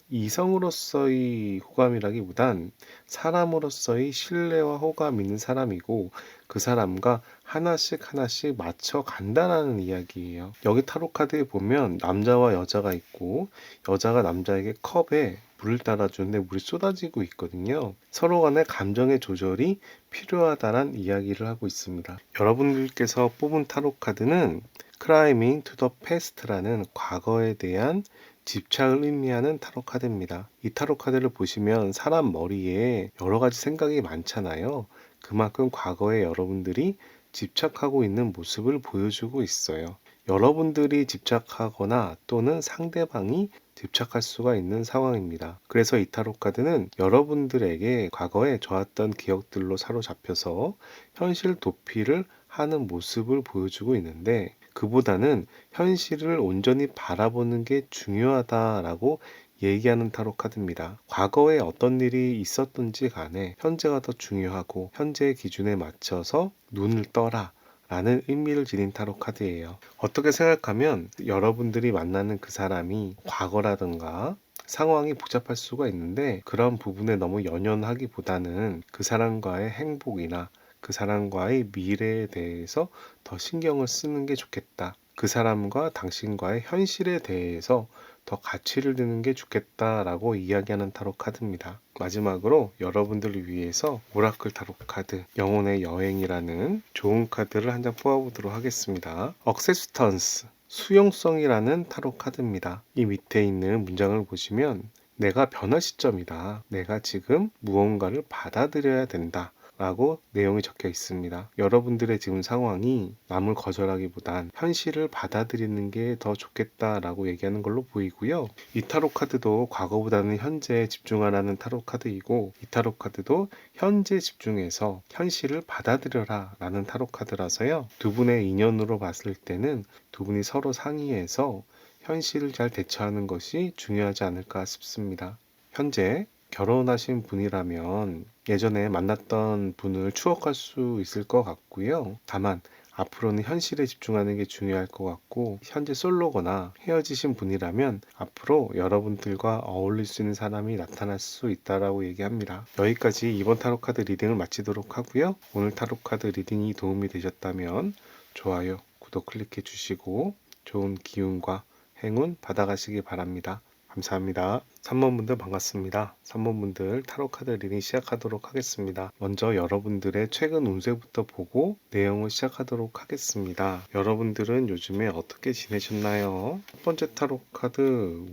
이성으로서의 호감이라기보단 사람으로서의 신뢰와 호감이 있는 사람이고 그 사람과 하나씩 하나씩 맞춰 간다라는 이야기예요. 여기 타로 카드에 보면 남자와 여자가 있고 여자가 남자에게 컵에 물을 따라주는데 물이 쏟아지고 있거든요. 서로 간의 감정의 조절이 필요하다는 이야기를 하고 있습니다. 여러분들께서 뽑은 타로 카드는 Climbing to the Past라는 과거에 대한 집착을 의미하는 타로 카드입니다. 이 타로 카드를 보시면 사람 머리에 여러 가지 생각이 많잖아요. 그만큼 과거에 여러분들이 집착하고 있는 모습을 보여주고 있어요. 여러분들이 집착하거나 또는 상대방이 집착할 수가 있는 상황입니다. 그래서 이 타로 카드는 여러분들에게 과거에 좋았던 기억들로 사로잡혀서 현실 도피를 하는 모습을 보여주고 있는데 그보다는 현실을 온전히 바라보는 게 중요하다라고 얘기하는 타로 카드입니다. 과거에 어떤 일이 있었든지 간에 현재가 더 중요하고 현재의 기준에 맞춰서 눈을 떠라 라는 의미를 지닌 타로 카드예요. 어떻게 생각하면 여러분들이 만나는 그 사람이 과거라든가 상황이 복잡할 수가 있는데 그런 부분에 너무 연연하기보다는 그 사람과의 행복이나 그 사람과의 미래에 대해서 더 신경을 쓰는 게 좋겠다. 그 사람과 당신과의 현실에 대해서 더 가치를 두는 게 좋겠다라고 이야기하는 타로 카드입니다. 마지막으로 여러분들을 위해서 오라클 타로 카드 영혼의 여행이라는 좋은 카드를 한 장 뽑아보도록 하겠습니다. 억세스턴스 수용성이라는 타로 카드입니다. 이 밑에 있는 문장을 보시면 내가 변할 시점이다. 내가 지금 무언가를 받아들여야 된다. 라고 내용이 적혀 있습니다. 여러분들의 지금 상황이 남을 거절하기보단 현실을 받아들이는 게 더 좋겠다라고 얘기하는 걸로 보이고요. 이 타로 카드도 과거보다는 현재에 집중하라는 타로 카드이고 이 타로 카드도 현재 집중해서 현실을 받아들여라 라는 타로 카드라서요. 두 분의 인연으로 봤을 때는 두 분이 서로 상의해서 현실을 잘 대처하는 것이 중요하지 않을까 싶습니다. 현재 결혼하신 분이라면 예전에 만났던 분을 추억할 수 있을 것 같고요. 다만 앞으로는 현실에 집중하는 게 중요할 것 같고 현재 솔로거나 헤어지신 분이라면 앞으로 여러분들과 어울릴 수 있는 사람이 나타날 수 있다라고 얘기합니다. 여기까지 이번 타로 카드 리딩을 마치도록 하고요. 오늘 타로 카드 리딩이 도움이 되셨다면 좋아요, 구독 클릭해 주시고 좋은 기운과 행운 받아가시기 바랍니다. 감사합니다. 3번분들 반갑습니다. 3번분들 타로카드 리딩 시작하도록 하겠습니다. 먼저 여러분들의 최근 운세부터 보고 내용을 시작하도록 하겠습니다. 여러분들은 요즘에 어떻게 지내셨나요? 첫 번째 타로카드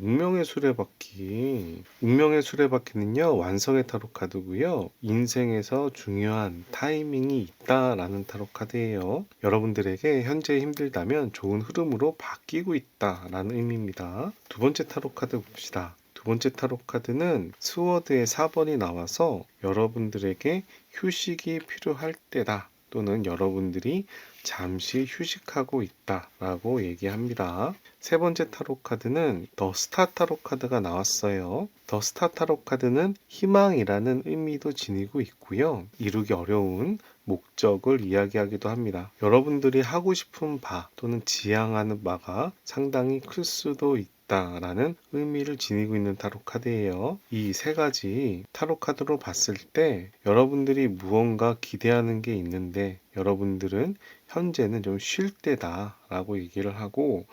운명의 수레바퀴. 운명의 수레바퀴는요 완성의 타로카드고요. 인생에서 중요한 타이밍이 있다라는 타로카드예요. 여러분들에게 현재 힘들다면 좋은 흐름으로 바뀌고 있다라는 의미입니다. 두 번째 타로카드 봅시다. 두 번째 타로 카드는 스워드의 4번이 나와서 여러분들에게 휴식이 필요할 때다 또는 여러분들이 잠시 휴식하고 있다라고 얘기합니다. 세 번째 타로 카드는 더 스타 타로 카드가 나왔어요. 더 스타 타로 카드는 희망이라는 의미도 지니고 있고요. 이루기 어려운 목적을 이야기하기도 합니다. 여러분들이 하고 싶은 바 또는 지향하는 바가 상당히 클 수도 있다라는 의미를 지니고 있는 타로 카드예요. 이 세 가지 타로 카드로 봤을 때 여러분들이 무언가 기대하는 게 있는데 여러분들은 현재는 좀 쉴 때다라고 얘기를 하고,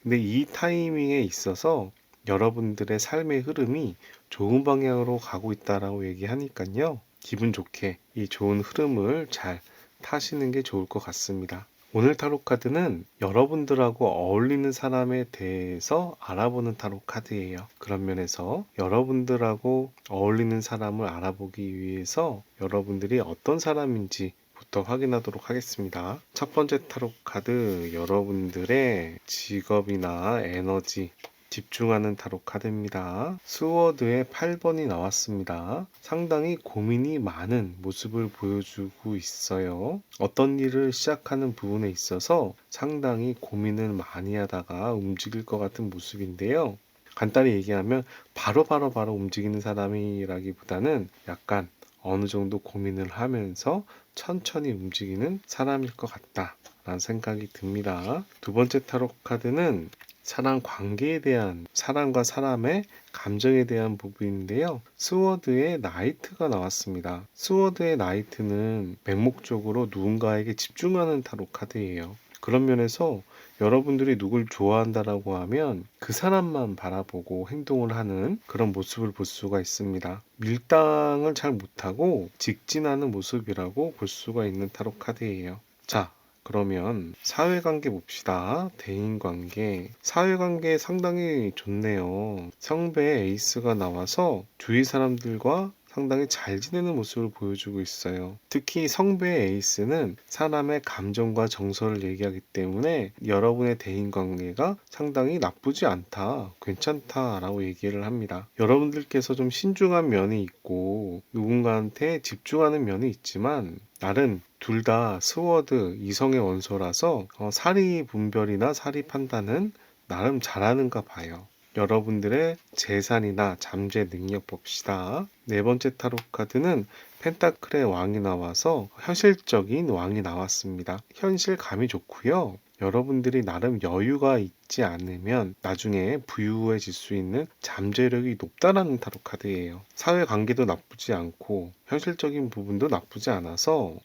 근데 이 타이밍에 있어서 여러분들의 삶의 흐름이 좋은 방향으로 가고 있다라고 얘기하니까요. 기분 좋게 이 좋은 흐름을 잘 타시는 게 좋을 것 같습니다. 오늘 타로 카드는 여러분들하고 어울리는 사람에 대해서 알아보는 타로 카드예요. 그런 면에서 여러분들하고 어울리는 사람을 알아보기 위해서 여러분들이 어떤 사람인지 부터 확인하도록 하겠습니다. 첫 번째 타로 카드, 여러분들의 직업이나 에너지 집중하는 타로 카드입니다. 스워드의 8번이 나왔습니다. 상당히 고민이 많은 모습을 보여주고 있어요. 어떤 일을 시작하는 부분에 있어서 상당히 고민을 많이 하다가 움직일 것 같은 모습인데요. 간단히 얘기하면 바로 움직이는 사람이라기보다는 약간 어느 정도 고민을 하면서 천천히 움직이는 사람일 것 같다라는 생각이 듭니다. 두 번째 타로 카드는 사랑 관계에 대한, 사람과 사람의 감정에 대한 부분인데요. 스워드의 나이트가 나왔습니다. 스워드의 나이트는 맹목적으로 누군가에게 집중하는 타로 카드예요. 그런 면에서 여러분들이 누굴 좋아한다라고 하면 그 사람만 바라보고 행동을 하는 그런 모습을 볼 수가 있습니다. 밀당을 잘 못하고 직진하는 모습이라고 볼 수가 있는 타로 카드예요. 자, 그러면 사회관계 봅시다. 대인관계. 사회관계 상당히 좋네요. 성배의 에이스가 나와서 주위 사람들과 상당히 잘 지내는 모습을 보여주고 있어요. 특히 성배의 에이스는 사람의 감정과 정서를 얘기하기 때문에 여러분의 대인관계가 상당히 나쁘지 않다, 괜찮다라고 얘기를 합니다. 여러분들께서 좀 신중한 면이 있고 누군가한테 집중하는 면이 있지만 나름 둘 다 스워드 이성의 원소라서 사리 분별이나 사리 판단은 나름 잘하는가 봐요. 여러분들의 재산이나 잠재 능력 봅시다. 네 번째 타로 카드는 펜타클의 왕이 나와서 현실적인 왕이 나왔습니다. 현실감이 좋고요. 여러분들이 나름 여유가 있지 않으면 나중에 부유해질 수 있는 잠재력이 높다라는 타로 카드예요. 사회관계도 나쁘지 않고 현실적인 부분도 나쁘지 않아서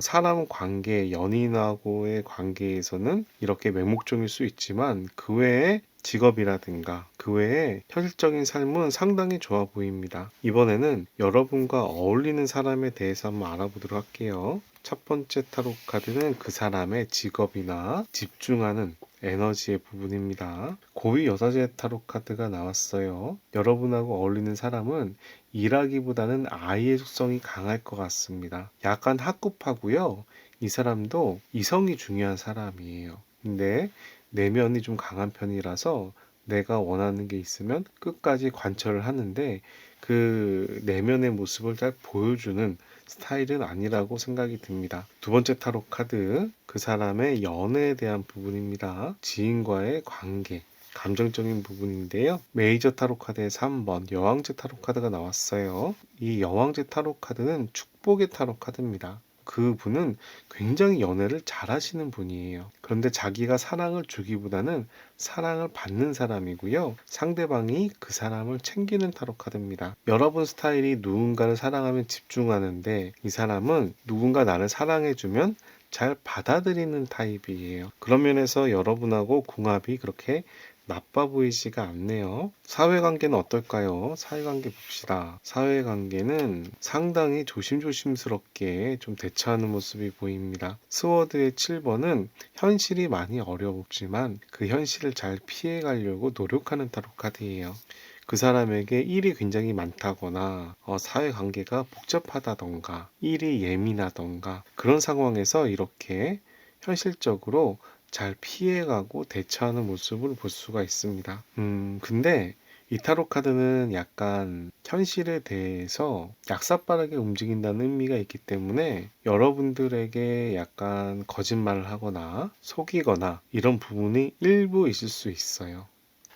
사람 관계, 연인하고의 관계에서는 이렇게 맹목적일 수 있지만 그 외에 직업이라든가 그 외에 현실적인 삶은 상당히 좋아 보입니다. 이번에는 여러분과 어울리는 사람에 대해서 한번 알아보도록 할게요. 첫 번째 타로 카드는 그 사람의 직업이나 집중하는 에너지의 부분입니다. 고위 여자제 타로 카드가 나왔어요. 여러분하고 어울리는 사람은 일하기보다는 아이의 속성이 강할 것 같습니다. 약간 학급하고요. 이 사람도 이성이 중요한 사람이에요. 근데 내면이 좀 강한 편이라서 내가 원하는 게 있으면 끝까지 관철을 하는데 그 내면의 모습을 잘 보여주는 스타일은 아니라고 생각이 듭니다. 두 번째 타로 카드, 그 사람의 연애에 대한 부분입니다. 지인과의 관계, 감정적인 부분인데요. 메이저 타로 카드의 3번 여왕제 타로 카드가 나왔어요. 이 여왕제 타로 카드는 축복의 타로 카드입니다. 그 분은 굉장히 연애를 잘하시는 분이에요. 그런데 자기가 사랑을 주기보다는 사랑을 받는 사람이고요. 상대방이 그 사람을 챙기는 타로 카드입니다. 여러분 스타일이 누군가를 사랑하면 집중하는데 이 사람은 누군가 나를 사랑해주면 잘 받아들이는 타입이에요. 그런 면에서 여러분하고 궁합이 그렇게 나빠 보이지가 않네요. 사회관계는 어떨까요? 사회관계 봅시다. 사회관계는 상당히 조심스럽게 좀 대처하는 모습이 보입니다. 스워드의 7번은 현실이 많이 어렵지만 그 현실을 잘 피해가려고 노력하는 타로 카드예요. 그 사람에게 일이 굉장히 많다거나 사회관계가 복잡하다던가 일이 예민하던가 그런 상황에서 이렇게 현실적으로 잘 피해가고 대처하는 모습을 볼 수가 있습니다. 근데 이 타로 카드는 약간 현실에 대해서 약삭빠르게 움직인다는 의미가 있기 때문에 여러분들에게 약간 거짓말을 하거나 속이거나 이런 부분이 일부 있을 수 있어요.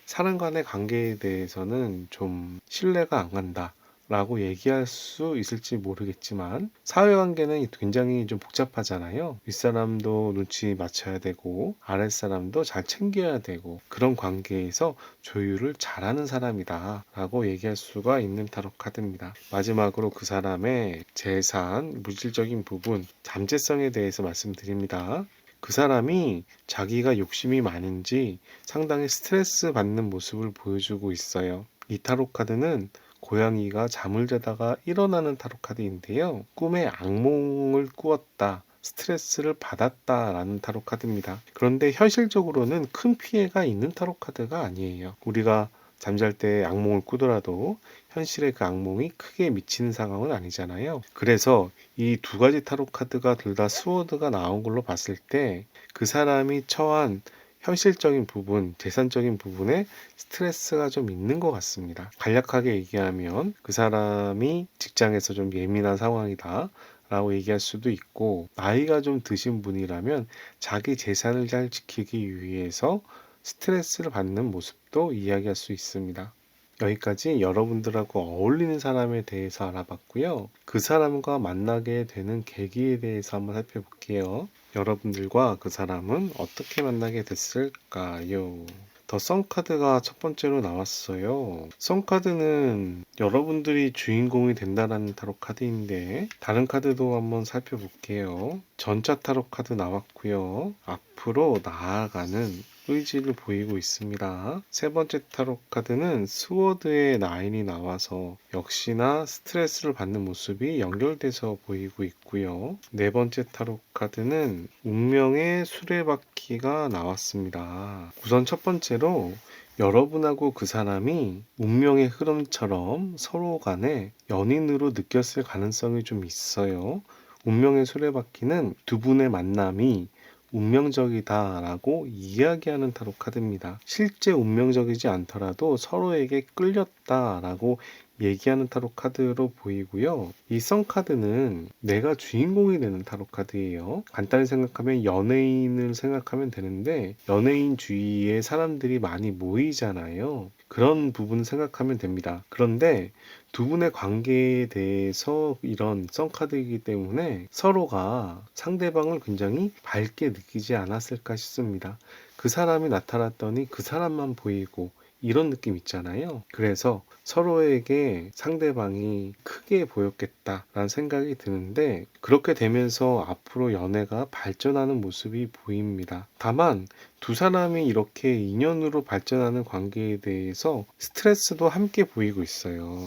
사람 간의 관계에 대해서는 좀 신뢰가 안 간다 라고 얘기할 수 있을지 모르겠지만 사회관계는 굉장히 좀 복잡하잖아요. 윗사람도 눈치 맞춰야 되고 아랫사람도 잘 챙겨야 되고 그런 관계에서 조율을 잘하는 사람이다 라고 얘기할 수가 있는 타로 카드입니다. 마지막으로 그 사람의 재산, 물질적인 부분, 잠재성에 대해서 말씀드립니다. 그 사람이 자기가 욕심이 많은지 상당히 스트레스 받는 모습을 보여주고 있어요. 이 타로 카드는 고양이가 잠을 자다가 일어나는 타로 카드인데요. 꿈에 악몽을 꾸었다. 스트레스를 받았다라는 타로 카드입니다. 그런데 현실적으로는 큰 피해가 있는 타로 카드가 아니에요. 우리가 잠잘 때 악몽을 꾸더라도 현실에 그 악몽이 크게 미치는 상황은 아니잖아요. 그래서 이 두 가지 타로 카드가 둘 다 스워드가 나온 걸로 봤을 때 그 사람이 처한 현실적인 부분, 재산적인 부분에 스트레스가 좀 있는 것 같습니다. 간략하게 얘기하면 그 사람이 직장에서 좀 예민한 상황이다 라고 얘기할 수도 있고, 나이가 좀 드신 분이라면 자기 재산을 잘 지키기 위해서 스트레스를 받는 모습도 이야기할 수 있습니다. 여기까지 여러분들하고 어울리는 사람에 대해서 알아봤고요. 그 사람과 만나게 되는 계기에 대해서 한번 살펴볼게요. 여러분들과 그 사람은 어떻게 만나게 됐을까요? 더 썬카드가 첫 번째로 나왔어요. 썬카드는 여러분들이 주인공이 된다는 타로 카드인데 다른 카드도 한번 살펴볼게요. 전차 타로 카드 나왔고요. 앞으로 나아가는 의지를 보이고 있습니다. 세 번째 타로 카드는 스워드의 나인이 나와서 역시나 스트레스를 받는 모습이 연결돼서 보이고 있고요. 네 번째 타로 카드는 운명의 수레바퀴가 나왔습니다. 우선 첫 번째로 여러분하고 그 사람이 운명의 흐름처럼 서로 간에 연인으로 느꼈을 가능성이 좀 있어요. 운명의 수레바퀴는 두 분의 만남이 운명적이다라고 이야기하는 타로 카드입니다. 실제 운명적이지 않더라도 서로에게 끌렸다라고 얘기하는 타로 카드로 보이고요. 이 선 카드는 내가 주인공이 되는 타로 카드예요. 간단히 생각하면 연예인을 생각하면 되는데 연예인 주위에 사람들이 많이 모이잖아요. 그런 부분 생각하면 됩니다. 그런데 두 분의 관계에 대해서 이런 썬카드이기 때문에 서로가 상대방을 굉장히 밝게 느끼지 않았을까 싶습니다. 그 사람이 나타났더니 그 사람만 보이고 이런 느낌 있잖아요. 그래서 서로에게 상대방이 크게 보였겠다라는 생각이 드는데 그렇게 되면서 앞으로 연애가 발전하는 모습이 보입니다. 다만 두 사람이 이렇게 인연으로 발전하는 관계에 대해서 스트레스도 함께 보이고 있어요.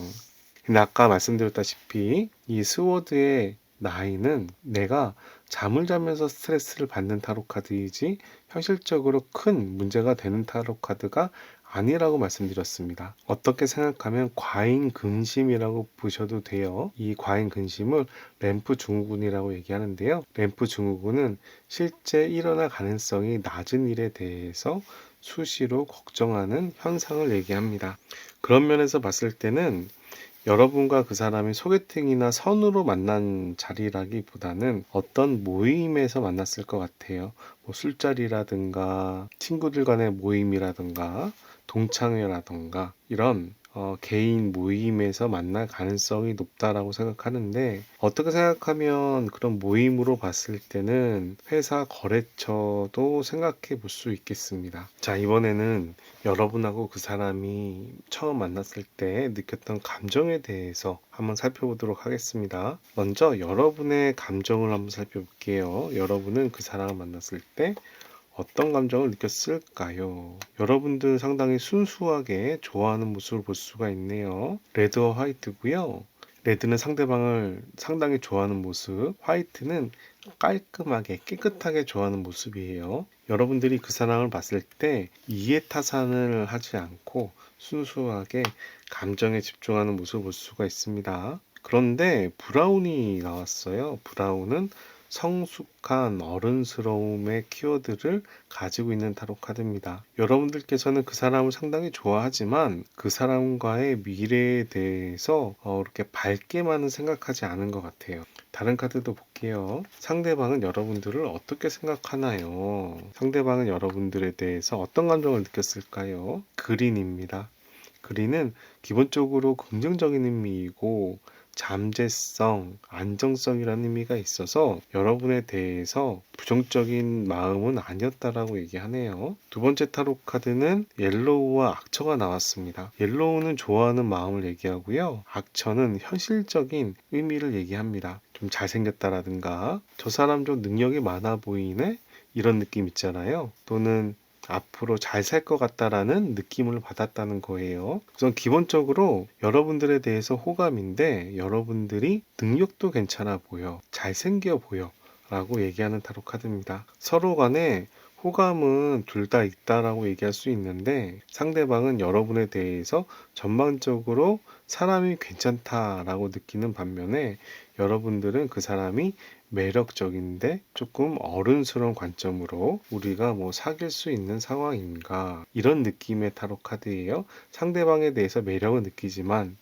근데 아까 말씀드렸다시피 이 스워드의 나이는 내가 잠을 자면서 스트레스를 받는 타로 카드이지 현실적으로 큰 문제가 되는 타로 카드가 아니라고 말씀드렸습니다. 어떻게 생각하면 과잉 근심이라고 보셔도 돼요. 이 과잉 근심을 램프 증후군이라고 얘기하는데요. 램프 증후군은 실제 일어날 가능성이 낮은 일에 대해서 수시로 걱정하는 현상을 얘기합니다. 그런 면에서 봤을 때는 여러분과 그 사람이 소개팅이나 선으로 만난 자리라기보다는 어떤 모임에서 만났을 것 같아요. 뭐 술자리라든가 친구들 간의 모임이라든가 동창회라든가 이런 개인 모임에서 만날 가능성이 높다라고 생각하는데 어떻게 생각하면 그런 모임으로 봤을 때는 회사 거래처도 생각해 볼 수 있겠습니다. 자, 이번에는 여러분하고 그 사람이 처음 만났을 때 느꼈던 감정에 대해서 한번 살펴보도록 하겠습니다. 먼저 여러분의 감정을 한번 살펴볼게요. 여러분은 그 사람을 만났을 때 어떤 감정을 느꼈을까요? 여러분들 상당히 순수하게 좋아하는 모습을 볼 수가 있네요. 레드와 화이트고요. 레드는 상대방을 상당히 좋아하는 모습, 화이트는 깔끔하게 깨끗하게 좋아하는 모습이에요. 여러분들이 그 사람을 봤을 때 이해타산을 하지 않고 순수하게 감정에 집중하는 모습을 볼 수가 있습니다. 그런데 브라운이 나왔어요. 브라운은 성숙한 어른스러움의 키워드를 가지고 있는 타로 카드입니다. 여러분들께서는 그 사람을 상당히 좋아하지만 그 사람과의 미래에 대해서 이렇게 밝게만은 생각하지 않은 것 같아요. 다른 카드도 볼게요. 상대방은 여러분들을 어떻게 생각하나요? 상대방은 여러분들에 대해서 어떤 감정을 느꼈을까요? 그린입니다. 그린은 기본적으로 긍정적인 의미이고 잠재성, 안정성이라는 의미가 있어서 여러분에 대해서 부정적인 마음은 아니었다라고 얘기하네요. 두 번째 타로 카드는 옐로우와 악처가 나왔습니다. 옐로우는 좋아하는 마음을 얘기하고요. 악처는 현실적인 의미를 얘기합니다. 좀 잘생겼다라든가 저 사람 좀 능력이 많아 보이네? 이런 느낌 있잖아요. 또는 앞으로 잘 살 것 같다라는 느낌을 받았다는 거예요. 우선 기본적으로 여러분들에 대해서 호감인데 여러분들이 능력도 괜찮아 보여, 잘생겨 보여 라고 얘기하는 타로 카드입니다. 서로 간에 호감은 둘 다 있다라고 얘기할 수 있는데 상대방은 여러분에 대해서 전반적으로 사람이 괜찮다라고 느끼는 반면에 여러분들은 그 사람이 매력적인데 조금 어른스러운 관점으로 우리가 뭐 사귈 수 있는 상황인가 이런 느낌의 타로 카드예요. 상대방에 대해서 매력은 느끼지만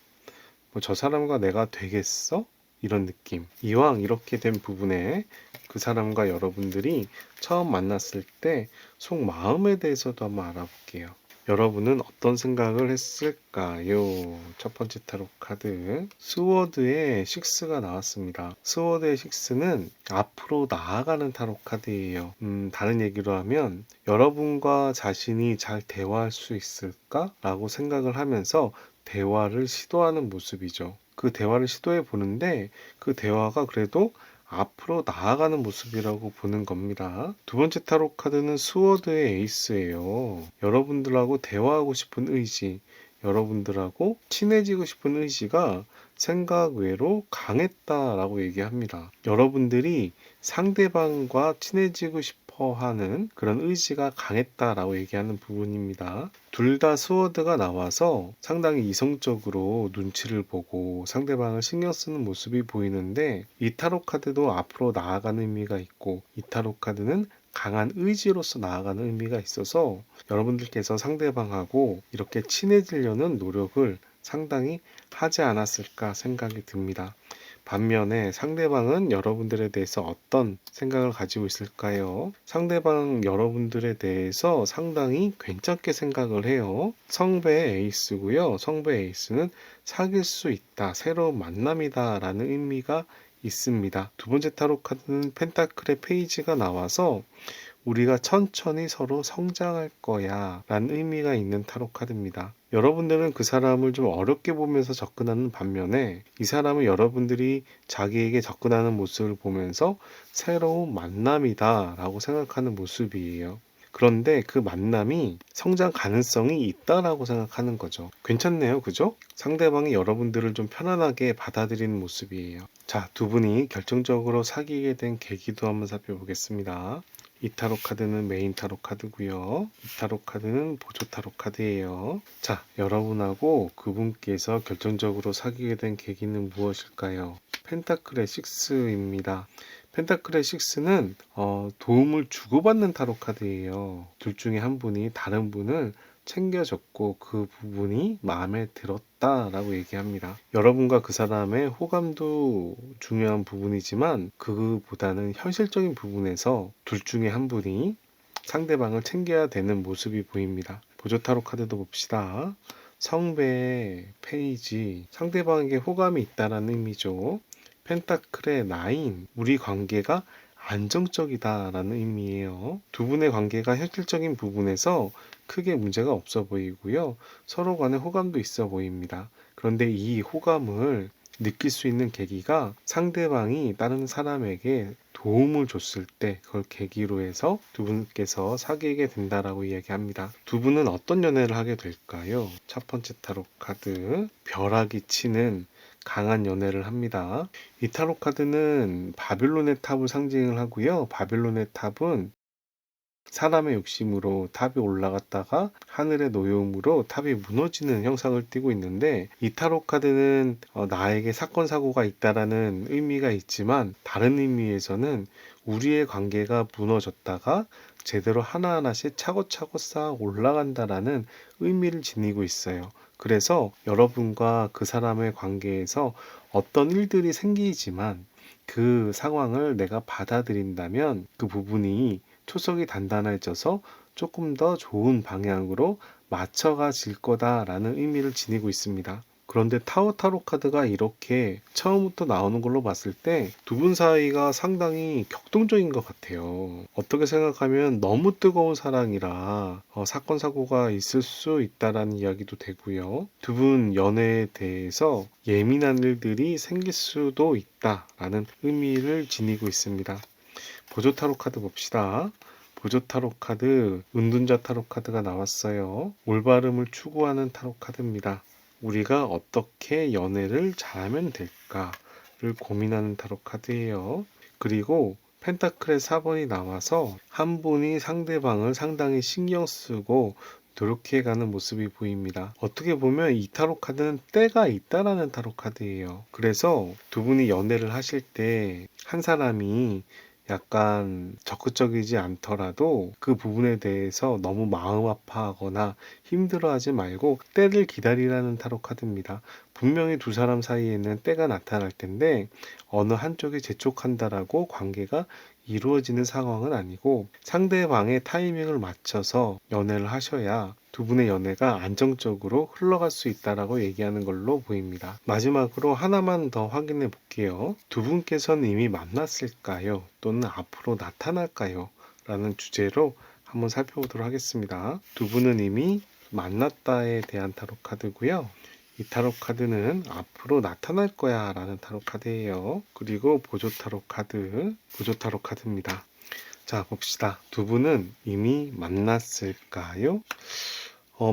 뭐 저 사람과 내가 되겠어? 이런 느낌. 이왕 이렇게 된 부분에 그 사람과 여러분들이 처음 만났을 때 속마음에 대해서도 한번 알아볼게요. 여러분은 어떤 생각을 했을까요? 첫 번째 타로 카드 스워드의 6가 나왔습니다. 스워드의 6는 앞으로 나아가는 타로 카드예요. 다른 얘기로 하면 여러분과 자신이 잘 대화할 수 있을까? 라고 생각을 하면서 대화를 시도하는 모습이죠. 그 대화를 시도해 보는데 그 대화가 그래도 앞으로 나아가는 모습이라고 보는 겁니다. 두 번째 타로 카드는 스워드의 에이스예요. 여러분들하고 대화하고 싶은 의지, 여러분들하고 친해지고 싶은 의지가 생각 외로 강했다라고 얘기합니다. 여러분들이 상대방과 친해지고 싶어 하는 그런 의지가 강했다라고 얘기하는 부분입니다. 둘 다 스워드가 나와서 상당히 이성적으로 눈치를 보고 상대방을 신경 쓰는 모습이 보이는데 이 타로 카드도 앞으로 나아가는 의미가 있고 이 타로 카드는 강한 의지로서 나아가는 의미가 있어서 여러분들께서 상대방하고 이렇게 친해지려는 노력을 상당히 하지 않았을까 생각이 듭니다. 반면에 상대방은 여러분들에 대해서 어떤 생각을 가지고 있을까요? 상대방 여러분들에 대해서 상당히 괜찮게 생각을 해요. 성배의 에이스고요. 성배의 에이스는 사귈 수 있다, 새로운 만남이다 라는 의미가 있습니다. 두 번째 타로 카드는 펜타클의 페이지가 나와서 우리가 천천히 서로 성장할 거야 라는 의미가 있는 타로 카드입니다. 여러분들은 그 사람을 좀 어렵게 보면서 접근하는 반면에 이 사람은 여러분들이 자기에게 접근하는 모습을 보면서 새로운 만남이다 라고 생각하는 모습이에요. 그런데 그 만남이 성장 가능성이 있다라고 생각하는 거죠. 괜찮네요. 그죠? 상대방이 여러분들을 좀 편안하게 받아들이는 모습이에요. 자, 두 분이 결정적으로 사귀게 된 계기도 한번 살펴보겠습니다. 이 타로 카드는 메인 타로 카드고요. 이 타로 카드는 보조 타로 카드예요. 자, 여러분하고 그분께서 결정적으로 사귀게 된 계기는 무엇일까요? 펜타클의 6입니다. 펜타클의 6는 도움을 주고받는 타로 카드예요. 둘 중에 한 분이 다른 분을 챙겨줬고 그 부분이 마음에 들었다라고 얘기합니다. 여러분과 그 사람의 호감도 중요한 부분이지만 그보다는 현실적인 부분에서 둘 중에 한 분이 상대방을 챙겨야 되는 모습이 보입니다. 보조 타로 카드도 봅시다. 성배 페이지, 상대방에게 호감이 있다라는 의미죠. 펜타클의 9, 우리 관계가 안정적이다라는 의미예요. 두 분의 관계가 현실적인 부분에서 크게 문제가 없어 보이고요. 서로 간에 호감도 있어 보입니다. 그런데 이 호감을 느낄 수 있는 계기가 상대방이 다른 사람에게 도움을 줬을 때 그걸 계기로 해서 두 분께서 사귀게 된다라고 이야기합니다. 두 분은 어떤 연애를 하게 될까요? 첫 번째 타로 카드, 벼락이 치는 강한 연애를 합니다. 이 타로 카드는 바빌론의 탑을 상징을 하고요. 바빌론의 탑은 사람의 욕심으로 탑이 올라갔다가 하늘의 노여움으로 탑이 무너지는 형상을 띠고 있는데, 이 타로 카드는 나에게 사건 사고가 있다라는 의미가 있지만, 다른 의미에서는 우리의 관계가 무너졌다가 제대로 하나하나씩 차곡차곡 쌓아 올라간다라는 의미를 지니고 있어요. 그래서 여러분과 그 사람의 관계에서 어떤 일들이 생기지만 그 상황을 내가 받아들인다면 그 부분이 초석이 단단해져서 조금 더 좋은 방향으로 맞춰가질 거다라는 의미를 지니고 있습니다. 그런데 타로 카드가 이렇게 처음부터 나오는 걸로 봤을 때 두 분 사이가 상당히 격동적인 것 같아요. 어떻게 생각하면 너무 뜨거운 사랑이라 사건 사고가 있을 수 있다라는 이야기도 되고요. 두 분 연애에 대해서 예민한 일들이 생길 수도 있다라는 의미를 지니고 있습니다. 보조 타로 카드 봅시다. 보조 타로 카드, 은둔자 타로 카드가 나왔어요. 올바름을 추구하는 타로 카드입니다. 우리가 어떻게 연애를 잘하면 될까를 고민하는 타로 카드예요. 그리고 펜타클의 4번이 나와서 한 분이 상대방을 상당히 신경 쓰고 노력해가는 모습이 보입니다. 어떻게 보면 이 타로 카드는 때가 있다라는 타로 카드예요. 그래서 두 분이 연애를 하실 때 한 사람이 약간 적극적이지 않더라도 그 부분에 대해서 너무 마음 아파하거나 힘들어하지 말고 때를 기다리라는 타로 카드입니다. 분명히 두 사람 사이에는 때가 나타날 텐데 어느 한쪽이 재촉한다라고 관계가 이루어지는 상황은 아니고 상대방의 타이밍을 맞춰서 연애를 하셔야 두 분의 연애가 안정적으로 흘러갈 수 있다라고 얘기하는 걸로 보입니다. 마지막으로 하나만 더 확인해 볼게요. 두 분께서는 이미 만났을까요? 또는 앞으로 나타날까요? 라는 주제로 한번 살펴보도록 하겠습니다. 두 분은 이미 만났다에 대한 타로 카드고요. 이 타로 카드는 앞으로 나타날 거야 라는 타로 카드예요. 그리고 보조 타로 카드입니다. 자, 봅시다. 두 분은 이미 만났을까요?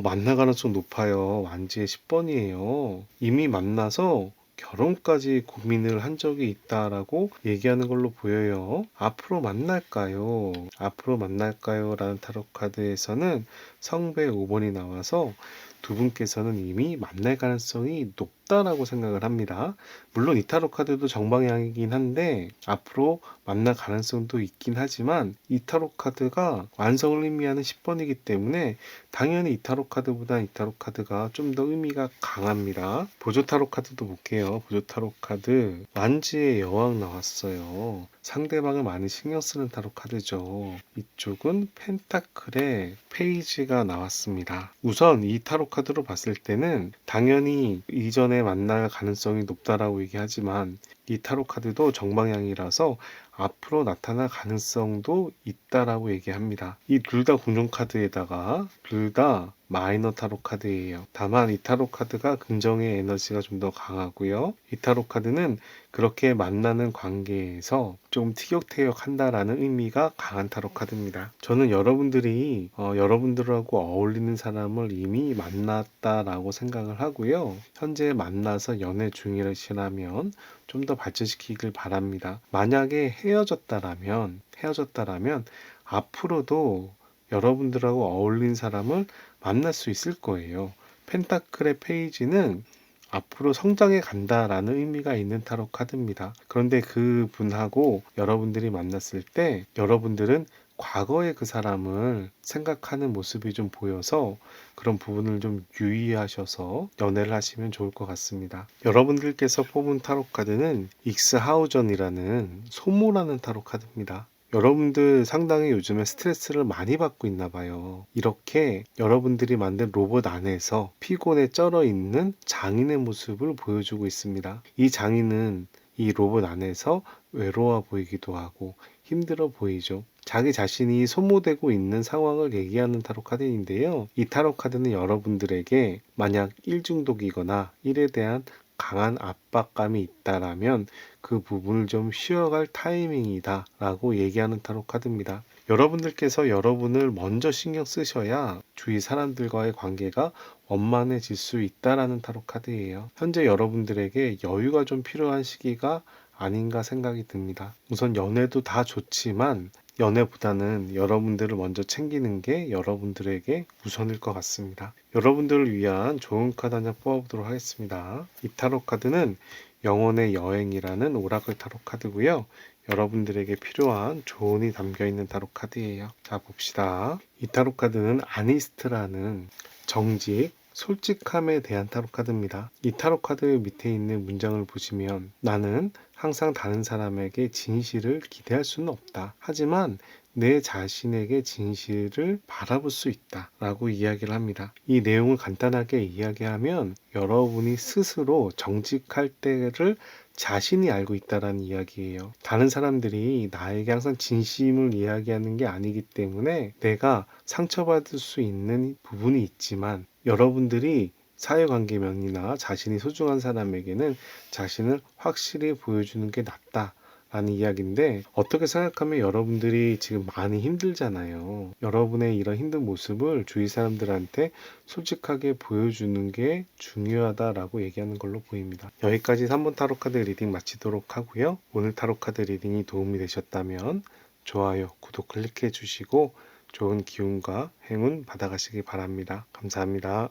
만날 가능성 높아요. 완지의 10번이에요. 이미 만나서 결혼까지 고민을 한 적이 있다라고 얘기하는 걸로 보여요. 앞으로 만날까요? 앞으로 만날까요? 라는 타로 카드에서는 성배 5번이 나와서 두 분께서는 이미 만날 가능성이 높다라고 생각을 합니다. 물론 이 타로 카드도 정방향이긴 한데 앞으로 만날 가능성도 있긴 하지만 이 타로 카드가 완성을 의미하는 10번이기 때문에 당연히 이 타로 카드보다 이 타로 카드가 좀 더 의미가 강합니다. 보조 타로 카드도 볼게요. 보조 타로 카드 완지의 여왕 나왔어요. 상대방을 많이 신경 쓰는 타로 카드죠. 이쪽은 펜타클의 페이지가 나왔습니다. 우선 이 타로 카드로 봤을 때는 당연히 이전에 만날 가능성이 높다라고 얘기하지만 이 타로 카드도 정방향이라서 앞으로 나타날 가능성도 있다라고 얘기합니다. 이 둘 다 공룡 카드에다가 둘 다 마이너 타로 카드예요. 다만 이 타로 카드가 긍정의 에너지가 좀 더 강하고요. 이 타로 카드는 그렇게 만나는 관계에서 좀 티격태격 한다라는 의미가 강한 타로 카드입니다. 저는 여러분들이 여러분들하고 어울리는 사람을 이미 만났다라고 생각을 하고요. 현재 만나서 연애 중이시라면 좀 더 발전시키길 바랍니다. 만약에 헤어졌다라면 앞으로도 여러분들하고 어울린 사람을 만날 수 있을 거예요. 펜타클의 페이지는 앞으로 성장해 간다라는 의미가 있는 타로 카드입니다. 그런데 그 분하고 여러분들이 만났을 때 여러분들은 과거의 그 사람을 생각하는 모습이 좀 보여서 그런 부분을 좀 유의하셔서 연애를 하시면 좋을 것 같습니다. 여러분들께서 뽑은 타로 카드는 익스하우전이라는 소모라는 타로 카드입니다. 여러분들 상당히 요즘에 스트레스를 많이 받고 있나 봐요. 이렇게 여러분들이 만든 로봇 안에서 피곤에 쩔어 있는 장인의 모습을 보여주고 있습니다. 이 장인은 이 로봇 안에서 외로워 보이기도 하고 힘들어 보이죠. 자기 자신이 소모되고 있는 상황을 얘기하는 타로 카드인데요. 이 타로 카드는 여러분들에게 만약 일중독이거나 일에 대한 강한 압박감이 있다라면 그 부분을 좀 쉬어갈 타이밍이다 라고 얘기하는 타로 카드입니다. 여러분들께서 여러분을 먼저 신경 쓰셔야 주위 사람들과의 관계가 원만해질 수 있다라는 타로 카드예요. 현재 여러분들에게 여유가 좀 필요한 시기가 아닌가 생각이 듭니다. 우선 연애도 다 좋지만 연애보다는 여러분들을 먼저 챙기는 게 여러분들에게 우선일 것 같습니다. 여러분들을 위한 좋은 카드 한 장 뽑아보도록 하겠습니다. 이 타로 카드는 영혼의 여행이라는 오라클 타로 카드고요. 여러분들에게 필요한 조언이 담겨 있는 타로 카드예요. 자, 봅시다. 이 타로 카드는 아니스트라는 정직, 솔직함에 대한 타로 카드입니다. 이 타로 카드 밑에 있는 문장을 보시면 나는 항상 다른 사람에게 진실을 기대할 수는 없다. 하지만 내 자신에게 진실을 바라볼 수 있다. 라고 이야기를 합니다. 이 내용을 간단하게 이야기하면 여러분이 스스로 정직할 때를 자신이 알고 있다라는 이야기예요. 다른 사람들이 나에게 항상 진심을 이야기하는 게 아니기 때문에 내가 상처받을 수 있는 부분이 있지만 여러분들이 사회관계면이나 자신이 소중한 사람에게는 자신을 확실히 보여주는 게 낫다. 라는 이야기인데 어떻게 생각하면 여러분들이 지금 많이 힘들잖아요. 여러분의 이런 힘든 모습을 주위 사람들한테 솔직하게 보여주는 게 중요하다라고 얘기하는 걸로 보입니다. 여기까지 3번 타로카드 리딩 마치도록 하고요. 오늘 타로카드 리딩이 도움이 되셨다면 좋아요, 구독 클릭해 주시고 좋은 기운과 행운 받아가시기 바랍니다. 감사합니다.